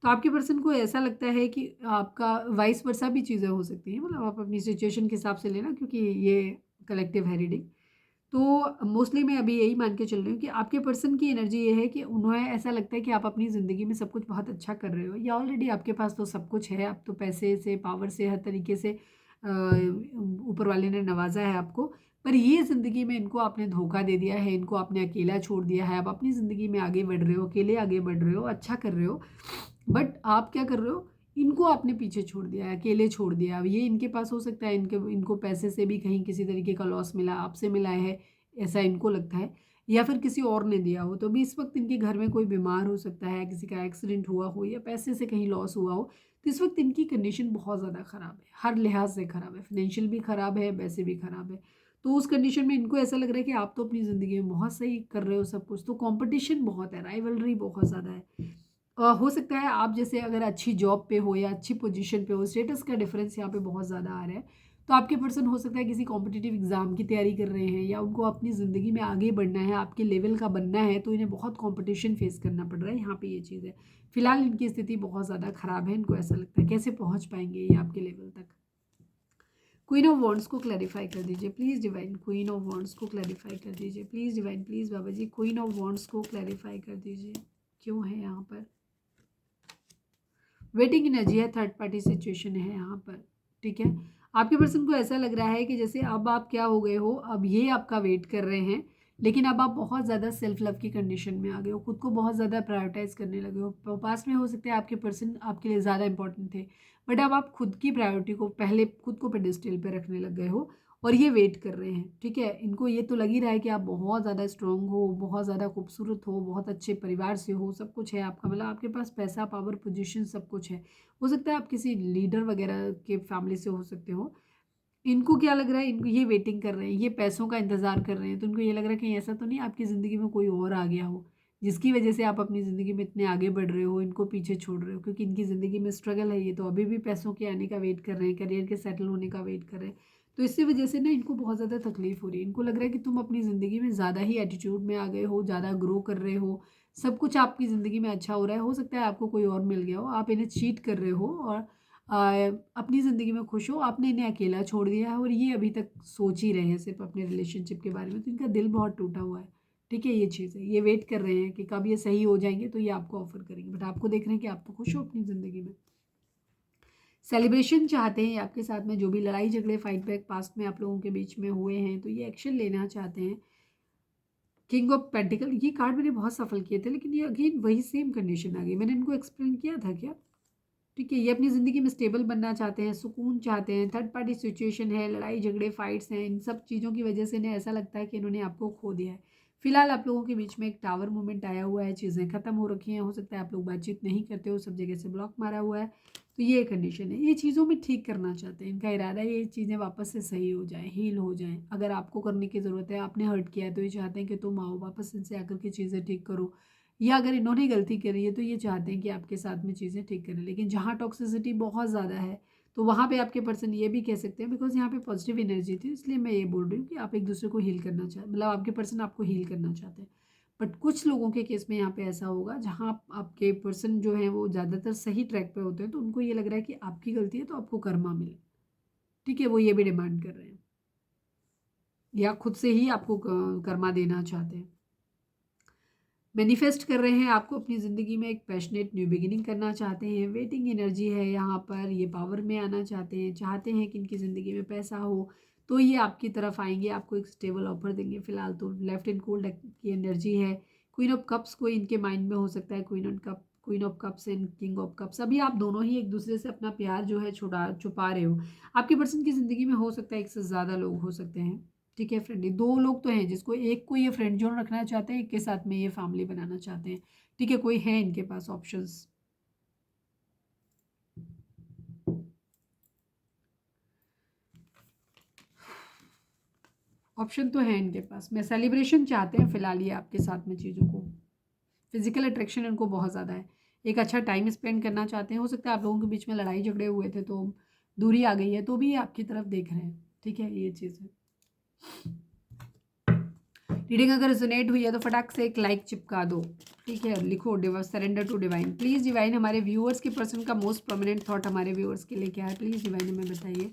तो आपके पर्सन को ऐसा लगता है कि आपका वाइस वर्सा भी चीज़ें हो सकती हैं, मतलब आप अपनी सिचुएशन के हिसाब से लेना, क्योंकि ये कलेक्टिव है रीडिंग। तो मोस्टली मैं अभी यही मान के चल रही हूँ कि आपके पर्सन की एनर्जी ये है कि उन्हें ऐसा लगता है कि आप अपनी ज़िंदगी में सब कुछ बहुत अच्छा कर रहे हो, या ऑलरेडी आपके पास तो सब कुछ है, आप तो पैसे से, पावर से, हर तरीके से ऊपर वाले ने नवाजा है आपको। पर ये ज़िंदगी में इनको आपने धोखा दे दिया है, इनको आपने अकेला छोड़ दिया है। आप अपनी ज़िंदगी में आगे बढ़ रहे हो, अकेले आगे बढ़ रहे हो, अच्छा कर रहे हो, बट आप क्या कर रहे हो, इनको आपने पीछे छोड़ दिया है, अकेले छोड़ दिया। अब ये इनके पास हो सकता है, इनको पैसे से भी कहीं किसी तरीके का लॉस मिला, आपसे मिला है, ऐसा इनको लगता है, या फिर किसी और ने दिया हो। तो भी इस वक्त इनके घर में कोई बीमार हो सकता है, किसी का एक्सीडेंट हुआ हो, या पैसे से कहीं लॉस हुआ हो। तो इस वक्त इनकी कंडीशन बहुत ज़्यादा ख़राब है, हर लिहाज से ख़राब है, फाइनेंशियल भी ख़राब है, वैसे भी ख़राब है। तो उस कंडीशन में इनको ऐसा लग रहा है कि आप तो अपनी ज़िंदगी में बहुत सही कर रहे हो सब कुछ, तो कंपटीशन बहुत है, राइवलरी बहुत ज़्यादा है। हो सकता है आप जैसे अगर अच्छी जॉब पे हो या अच्छी पोजीशन पे हो, स्टेटस का डिफरेंस यहाँ पे बहुत ज़्यादा आ रहा है। तो आपके पर्सन हो सकता है किसी कॉम्पिटिटिव एग्जाम की तैयारी कर रहे हैं, या उनको अपनी ज़िंदगी में आगे बढ़ना है, आपके लेवल का बनना है, तो इन्हें बहुत कंपटीशन फेस करना पड़ रहा है। यहाँ पे ये चीज़ है। फिलहाल इनकी स्थिति बहुत ज़्यादा ख़राब है, इनको ऐसा लगता है कैसे पहुँच पाएंगे ये आपके लेवल तक। क्वीन ऑफ वॉन्ड्स को क्लैरिफाई कर दीजिए please divine. Queen of wands को क्लैरिफाई कर दीजिए please divine, please Baba ji. Queen of wands को क्लैरिफाई कर दीजिए, क्यों है यहाँ पर वेटिंग एनर्जी है, थर्ड पार्टी सिचुएशन है यहाँ पर। ठीक है, आपके पर्सन को ऐसा लग रहा है कि जैसे अब आप क्या हो गए हो, अब ये आपका वेट कर रहे हैं, लेकिन अब आप बहुत ज़्यादा सेल्फ लव की कंडीशन में आ गए हो, खुद को बहुत ज़्यादा प्रायोरिटाइज करने लगे हो। पास में हो सकता है आपके पर्सन आपके लिए ज़्यादा इंपॉर्टेंट थे, बट अब आप खुद की प्रायोरिटी को पहले खुद को पेडेस्टल पे रखने लग गए हो, और ये वेट कर रहे हैं। ठीक है, इनको ये तो लग ही रहा है कि आप बहुत ज़्यादा स्ट्रांग हो, बहुत ज़्यादा खूबसूरत हो, बहुत अच्छे परिवार से हो, सब कुछ है आपका, मतलब आपके पास पैसा, पावर, पोजीशन सब कुछ है। हो सकता है आप किसी लीडर वगैरह के फैमिली से हो सकते हो। इनको क्या लग रहा है, इनको ये वेटिंग कर रहे हैं, ये पैसों का इंतज़ार कर रहे हैं, तो इनको ये लग रहा है कि ऐसा तो नहीं आपकी ज़िंदगी में कोई और आ गया हो जिसकी वजह से आप अपनी ज़िंदगी में इतने आगे बढ़ रहे हो, इनको पीछे छोड़ रहे हो, क्योंकि इनकी ज़िंदगी में स्ट्रगल है। ये तो अभी भी पैसों के आने का वेट कर रहे हैं, करियर के सेटल होने का वेट कर रहे हैं। तो इसी वजह से ना इनको बहुत ज़्यादा तकलीफ हो रही है। इनको लग रहा है कि तुम अपनी ज़िंदगी में ज़्यादा ही एटीट्यूड में आ गए हो, ज़्यादा ग्रो कर रहे हो, सब कुछ आपकी ज़िंदगी में अच्छा हो रहा है। हो सकता है आपको कोई और मिल गया हो, आप इन्हें चीट कर रहे हो, और अपनी ज़िंदगी में खुश हो, आपने इन्हें अकेला छोड़ दिया है, और ये अभी तक सोच ही रहे हैं सिर्फ अपने रिलेशनशिप के बारे में। तो इनका दिल बहुत टूटा हुआ है। ठीक है, ये चीज़ है, ये वेट कर रहे हैं कि कब ये सही हो जाएंगे तो ये आपको ऑफर करेंगे, बट आपको देख रहे हैं कि आप तो खुश हो अपनी ज़िंदगी में, सेलिब्रेशन चाहते हैं आपके साथ में। जो भी लड़ाई झगड़े, फाइट बैक पास्ट में आप लोगों के बीच में हुए हैं, तो ये एक्शन लेना चाहते हैं। किंग ऑफ पेंटिकल, ये कार्ड मैंने बहुत सफल किए थे, लेकिन ये अगेन वही सेम कंडीशन आ गई। मैंने इनको एक्सप्लेन किया था क्या? ठीक है, ये अपनी ज़िंदगी में स्टेबल बनना चाहते हैं, सुकून चाहते हैं, थर्ड पार्टी सिचुएशन है, लड़ाई झगड़े, फाइट्स हैं, इन सब चीज़ों की वजह से इन्हें ऐसा लगता है कि इन्होंने आपको खो दिया है। फिलहाल आप लोगों के बीच में एक टावर मूवमेंट आया हुआ है, चीज़ें खत्म हो रखी हैं, हो सकता है आप लोग बातचीत नहीं करते हो, सब जगह से ब्लॉक मारा हुआ है। तो ये कंडीशन है, ये चीज़ों में ठीक करना चाहते हैं, इनका इरादा है ये चीज़ें वापस से सही हो जाएँ, हील हो जाएँ। अगर आपको करने की ज़रूरत है, आपने हर्ट किया है, तो ये चाहते हैं कि तुम आओ वापस इनसे आकर के चीज़ें ठीक करो, या अगर इन्होंने गलती करी है तो ये चाहते हैं कि आपके साथ में चीज़ें ठीक करें। लेकिन जहाँ टॉक्सिसिटी बहुत ज़्यादा है, तो वहाँ पे आपके पर्सन ये भी कह सकते हैं, बिकॉज यहाँ पे पॉजिटिव एनर्जी थी, इसलिए मैं ये बोल रही हूँ कि आप एक दूसरे को हील करना चाहते, मतलब आपके पर्सन आपको हील करना चाहते हैं। बट कुछ लोगों के केस में यहाँ पे ऐसा होगा जहाँ आपके पर्सन जो है वो ज़्यादातर सही ट्रैक पे होते हैं, तो उनको ये लग रहा है कि आपकी गलती है तो आपको कर्मा मिले। ठीक है, वो ये भी डिमांड कर रहे हैं, या खुद से ही आपको कर्मा देना चाहते हैं। मैनिफेस्ट कर रहे हैं आपको अपनी ज़िंदगी में एक पैशनेट न्यू बिगिनिंग करना चाहते हैं। वेटिंग एनर्जी है यहाँ पर, ये पावर में आना चाहते हैं कि इनकी ज़िंदगी में पैसा हो, तो ये आपकी तरफ आएंगे, आपको एक स्टेबल ऑफर देंगे। फिलहाल तो लेफ्ट एंड कोल्ड की एनर्जी है। क्वीन ऑफ कप्स कोई इनके माइंड में हो सकता है, queen of cups and king of cups. अभी आप दोनों ही एक दूसरे से अपना प्यार जो है छुपा रहे हो। आपके पर्सन की ज़िंदगी में हो सकता है एक से ज़्यादा लोग हो सकते हैं। ठीक है, फ्रेंडली दो लोग तो हैं, जिसको एक को ये फ्रेंड जोन रखना चाहते हैं, एक के साथ में ये फैमिली बनाना चाहते हैं। ठीक है, कोई है इनके पास ऑप्शंस। ऑप्शन तो है इनके पास में, सेलिब्रेशन चाहते हैं फिलहाल ये आपके साथ में चीज़ों को। फिजिकल अट्रैक्शन इनको बहुत ज़्यादा है, एक अच्छा टाइम स्पेंड करना चाहते हैं। हो सकता है आप लोगों के बीच में लड़ाई झगड़े हुए थे तो दूरी आ गई है, तो भी ये आपकी तरफ देख रहे हैं। ठीक है, ये चीज़ है। रीडिंग अगर रेजोनेट हुई है तो फटाक से एक लाइक चिपका दो, ठीक है। लिखो surrender to divine. Please divine हमारे व्यूअर्स के पर्सन का मोस्ट प्रोमिनेंट थॉट हमारे व्यूअर्स के लिए क्या है, प्लीज़ डिवाइन हमें बताइए।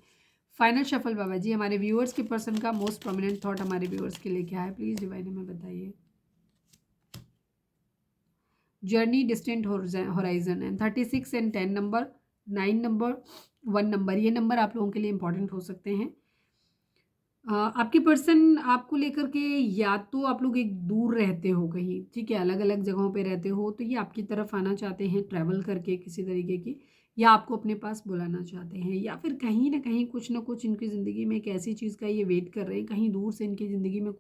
फाइनल शफल बाबा जी, हमारे व्यूअर्स के पर्सन का मोस्ट प्रोमिनेंट थॉट हमारे व्यूअर्स के लिए क्या है, प्लीज़ डिवाइन हमें बताइए। Journey distant horizon and 36 and 10 number, 9 number, 1 number, ये नंबर आप लोगों के लिए इंपॉर्टेंट हो सकते हैं। आपके पर्सन आपको लेकर के या तो आप लोग एक दूर रहते हो कहीं, ठीक है, अलग अलग जगहों पे रहते हो, तो ये आपकी तरफ आना चाहते हैं ट्रैवल करके किसी तरीके की, या आपको अपने पास बुलाना चाहते हैं, या फिर कहीं ना कुछ इनकी ज़िंदगी में एक ऐसी चीज़ का ये वेट कर रहे हैं, कहीं दूर से इनकी ज़िंदगी में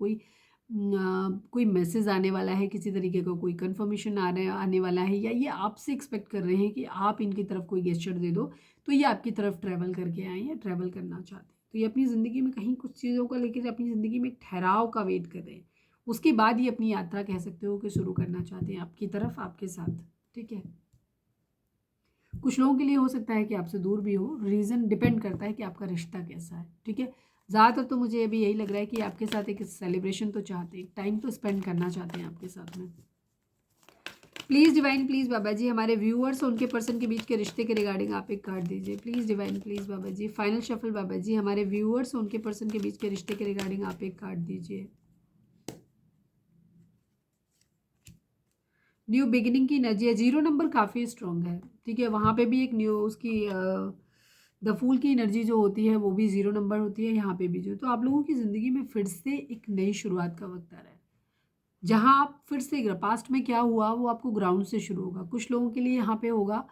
कोई मैसेज आने वाला है, किसी तरीके का कोई कंफर्मेशन आने वाला है, या ये आपसे एक्सपेक्ट कर रहे हैं कि आप इनकी तरफ कोई गेस्चर दे दो तो ये आपकी तरफ ट्रैवल करके आए या ट्रैवल करना चाहते हैं। तो ये अपनी ज़िंदगी में कहीं कुछ चीज़ों को लेकर अपनी ज़िंदगी में एक ठहराव का वेट कर रहे हैं, उसके बाद ये अपनी यात्रा कह सकते हो कि शुरू करना चाहते हैं आपकी तरफ, आपके साथ, ठीक है। कुछ लोगों के लिए हो सकता है कि आपसे दूर भी हो, रीज़न डिपेंड करता है कि आपका रिश्ता कैसा है, ठीक है। ज़्यादातर तो मुझे अभी यही लग रहा है कि आपके साथ एक सेलिब्रेशन तो चाहते हैं, टाइम तो स्पेंड करना चाहते हैं आपके साथ में। प्लीज़ डिवाइन, प्लीज़ बाबा जी, हमारे व्यूअर्स और उनके पर्सन के बीच के रिश्ते के रिगार्डिंग आप एक कार्ड दीजिए। Please divine, please Baba ji, final shuffle बाबा जी, हमारे व्यूअर्स और उनके पर्सन के बीच के रिश्ते के रिगार्डिंग आप एक कार्ड दीजिए। न्यू बिगिनिंग की एनर्जी है, 0 नंबर काफ़ी स्ट्रॉन्ग है, ठीक है। वहाँ पे भी एक न्यू उसकी द फूल की एनर्जी जो होती है वो भी 0 नंबर होती है, यहाँ पे भी जो, तो आप लोगों की ज़िंदगी में फिर से एक नई शुरुआत का वक्त आ रहा है, जहाँ आप फिर से पास्ट में क्या हुआ वो आपको ग्राउंड से शुरू होगा। कुछ लोगों के लिए यहाँ पे होगा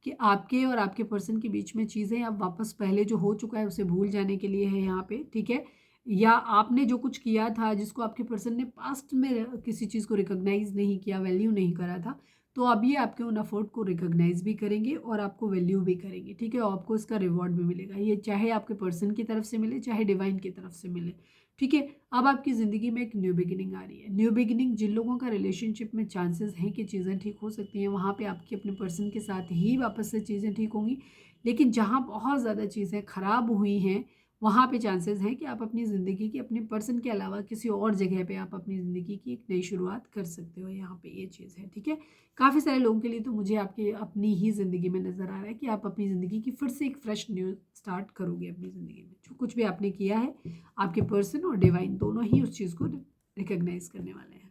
कि आपके और आपके पर्सन के बीच में चीज़ें अब वापस पहले जो हो चुका है उसे भूल जाने के लिए है यहाँ पे, ठीक है। या आपने जो कुछ किया था जिसको आपके पर्सन ने पास्ट में किसी चीज़ को रिकॉग्नाइज नहीं किया, वैल्यू नहीं करा था, तो अब ये आपके उन एफर्ट को रिकॉग्नाइज भी करेंगे और आपको वैल्यू भी करेंगे, ठीक है, और आपको इसका रिवॉर्ड भी मिलेगा। ये चाहे आपके पर्सन की तरफ से मिले चाहे डिवाइन की तरफ से मिले, ठीक है। अब आपकी ज़िंदगी में एक न्यू बिगिनिंग आ रही है। न्यू बिगिनिंग, जिन लोगों का रिलेशनशिप में चांसेस हैं कि चीज़ें ठीक हो सकती हैं, वहाँ पे आपकी अपने पर्सन के साथ ही वापस से चीज़ें ठीक होंगी। लेकिन जहाँ बहुत ज़्यादा चीज़ें ख़राब हुई हैं, वहाँ पे चांसेस हैं कि आप अपनी ज़िंदगी की अपने पर्सन के अलावा किसी और जगह पे आप अपनी ज़िंदगी की एक नई शुरुआत कर सकते हो। यहाँ पे ये चीज़ है, ठीक है। काफ़ी सारे लोगों के लिए तो मुझे आपकी अपनी ही ज़िंदगी में नज़र आ रहा है कि आप अपनी ज़िंदगी की फिर से एक फ्रेश न्यू स्टार्ट करोगे अपनी ज़िंदगी में। जो कुछ भी आपने किया है, आपके पर्सन और डिवाइन दोनों ही उस चीज़ को रिकॉग्नाइज करने वाले हैं।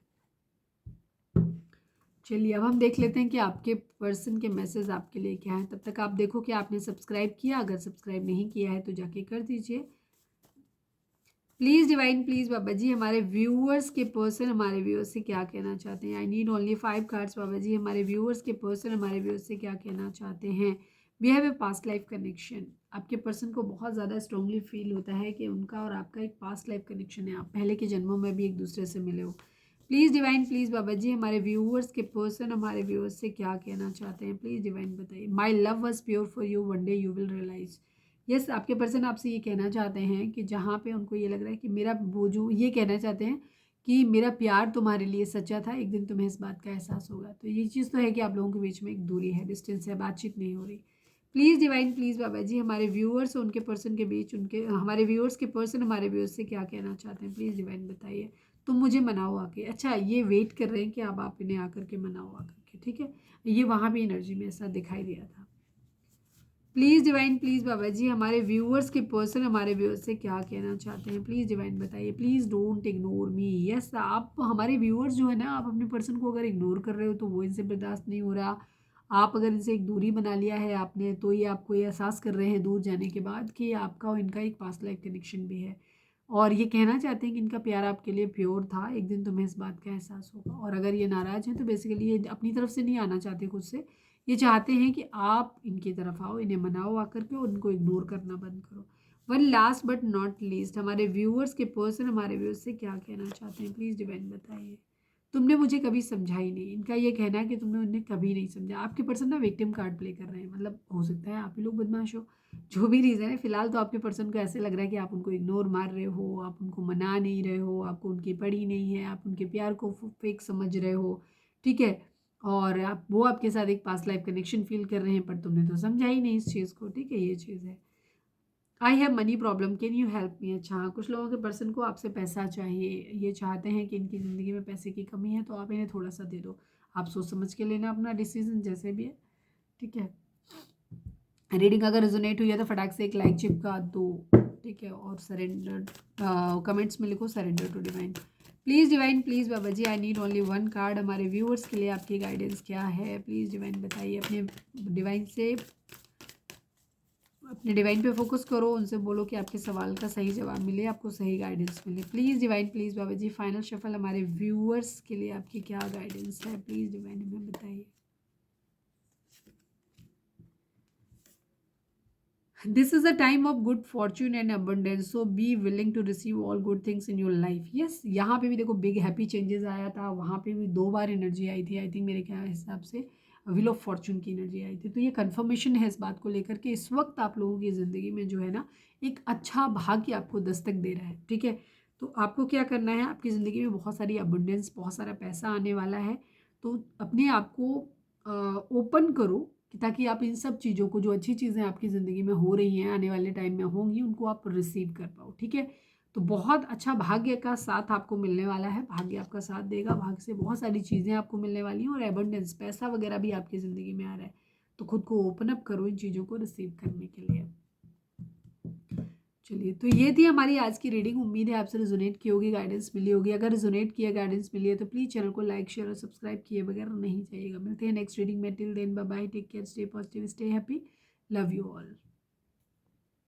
चलिए अब हम देख लेते हैं कि आपके पर्सन के मैसेज आपके लिए क्या है। तब तक आप देखो कि आपने सब्सक्राइब किया, अगर सब्सक्राइब नहीं किया है तो जाके कर दीजिए। प्लीज़ डिवाइन, प्लीज़ बाबा जी, हमारे व्यूअर्स के पर्सन हमारे व्यूअर्स से क्या कहना चाहते हैं। आई need only 5 cards Baba ji, हमारे व्यूअर्स के पर्सन हमारे व्यूअर्स से क्या कहना चाहते हैं। We have a past life connection. आपके पर्सन को बहुत ज़्यादा स्ट्रांगली फील होता है कि उनका और आपका एक पास्ट लाइफ कनेक्शन है, आप पहले के जन्मों में भी एक दूसरे से मिले हो। प्लीज़ डिवाइन, प्लीज़ बाबा जी, हमारे व्यूअर्स के पर्सन हमारे व्यूअर्स से क्या कहना चाहते हैं। प्लीज़ डिवाइन बताइए। My love was pure for you, one day you will realise. Yes, आपके पर्सन आपसे ये कहना चाहते हैं कि जहाँ पे उनको ये लग रहा है कि मेरा वो जो ये कहना चाहते हैं कि मेरा प्यार तुम्हारे लिए सच्चा था, एक दिन तुम्हें इस बात का एहसास होगा। तो ये चीज़ तो है कि आप लोगों के बीच में एक दूरी है, डिस्टेंस है, बातचीत नहीं हो रही। प्लीज़ डिवाइन, प्लीज़ बाबा जी, हमारे व्यूअर्स और उनके पर्सन के बीच उनके हमारे व्यूअर्स के पर्सन हमारे व्यूअर्स से क्या कहना चाहते हैं। प्लीज़ डिवाइन बताइए। तुम मुझे मनाओ आके। अच्छा, ये वेट कर रहे हैं कि अब आप इन्हें आकर के मनाओ आकर के, ठीक है। ये वहाँ भी एनर्जी में ऐसा दिखाई दिया था। प्लीज़ डिवाइन, प्लीज़ बाबा जी, हमारे व्यूअर्स के पर्सन हमारे व्यूअर्स से क्या कहना चाहते हैं। प्लीज़ डिवाइन बताइए। Please don't ignore me. Yes, आप हमारे व्यूअर्स जो है ना, आप अपने पर्सन को अगर इग्नोर कर रहे हो तो वो इनसे बर्दाश्त नहीं हो रहा। आप अगर इनसे एक दूरी बना लिया है आपने, तो ये आपको ये एहसास कर रहे हैं दूर जाने के बाद कि आपका और इनका एक पास्ट लाइफ कनेक्शन भी है, और ये कहना चाहते हैं कि इनका प्यार आपके लिए प्योर था, एक दिन तुम्हें इस बात का एहसास होगा। और अगर ये नाराज़ हैं तो बेसिकली ये अपनी तरफ से नहीं आना चाहते खुद से, ये चाहते हैं कि आप इनकी तरफ आओ, इन्हें मनाओ आकर के और उनको इग्नोर करना बंद करो। One last but not least, हमारे व्यूअर्स के पर्सन हमारे व्यूअर्स से क्या कहना चाहते हैं। प्लीज़ डिवाइन बताइए। तुमने मुझे कभी समझा ही नहीं। इनका ये कहना है कि तुमने उन्हें कभी नहीं समझा। आपके पर्सन ना विक्टिम कार्ड प्ले कर रहे हैं, मतलब हो सकता है आप ही लोग बदमाश हो, जो भी रीज़न है। फिलहाल तो आपके पर्सन को ऐसे लग रहा है कि आप उनको इग्नोर मार रहे हो, आप उनको मना नहीं रहे हो, आपको उनकी पड़ी नहीं है, आप उनके प्यार को फेक समझ रहे हो, ठीक है। और आप वो आपके साथ एक पास्ट लाइफ कनेक्शन फील कर रहे हैं, पर तुमने तो समझा ही नहीं इस चीज़ को, ठीक है, ये चीज़ है। I have money problem, can you help me. अच्छा हाँ, कुछ लोगों के पर्सन को आपसे पैसा चाहिए, ये चाहते हैं कि इनकी ज़िंदगी में पैसे की कमी है, तो आप इन्हें थोड़ा सा दे दो। आप सोच समझ के लेना अपना डिसीजन जैसे भी है, ठीक है। रीडिंग अगर रिजोनेट हुई है तो फटाक से एक लाइक चिपका दो, ठीक है। और सरेंडर कमेंट्स में लिखो surrender to divine. Please divine, please Baba ji, I need only one card. हमारे व्यूअर्स के लिए आपकी गाइडेंस क्या है, प्लीज़ डिवाइन बताइए। अपने डिवाइन पे फोकस करो, उनसे बोलो कि आपके सवाल का सही जवाब मिले, आपको सही गाइडेंस मिले। Please divine, please Baba ji, final shuffle हमारे व्यूअर्स के लिए आपकी क्या गाइडेंस है, प्लीज़ डिवाइन हमें बताइए। This is a time of good fortune and abundance, so be willing to receive all good things in your life. Yes, यहाँ पे भी देखो बिग हैप्पी चेंजेस आया था, वहाँ पे भी 2 बार एनर्जी आई थी। आई थिंक मेरे क्या हिसाब से व्हील ऑफ फॉर्च्यून की एनर्जी आई थी। तो ये कन्फर्मेशन है इस बात को लेकर के इस वक्त आप लोगों की ज़िंदगी में जो है ना, एक अच्छा भाग्य आपको दस्तक दे रहा है, ठीक है। तो आपको क्या करना है, आपकी ज़िंदगी में बहुत सारी अबंडेंस, बहुत सारा पैसा आने वाला है। तो अपने आप को ओपन करो कि ताकि आप इन सब चीज़ों को, जो अच्छी चीज़ें आपकी ज़िंदगी में हो रही हैं, आने वाले टाइम में होंगी, उनको आप रिसीव कर पाओ, ठीक है। तो बहुत अच्छा भाग्य का साथ आपको मिलने वाला है, भाग्य आपका साथ देगा, भाग्य से बहुत सारी चीज़ें आपको मिलने वाली हैं और एबंडेंस पैसा वगैरह भी आपकी ज़िंदगी में आ रहा है। तो खुद को ओपन अप करो इन चीज़ों को रिसीव करने के लिए। चलिए, तो ये थी हमारी आज की रीडिंग। उम्मीद है आपसे रिजोनेट की होगी, गाइडेंस मिली होगी। अगर रिजोनेट किया, गाइडेंस मिली है तो प्लीज़ चैनल को लाइक शेयर और सब्सक्राइब किए बगैर नहीं जाइएगा। मिलते हैं नेक्स्ट रीडिंग में। Till then bye bye, take care, stay positive, stay happy, love you all.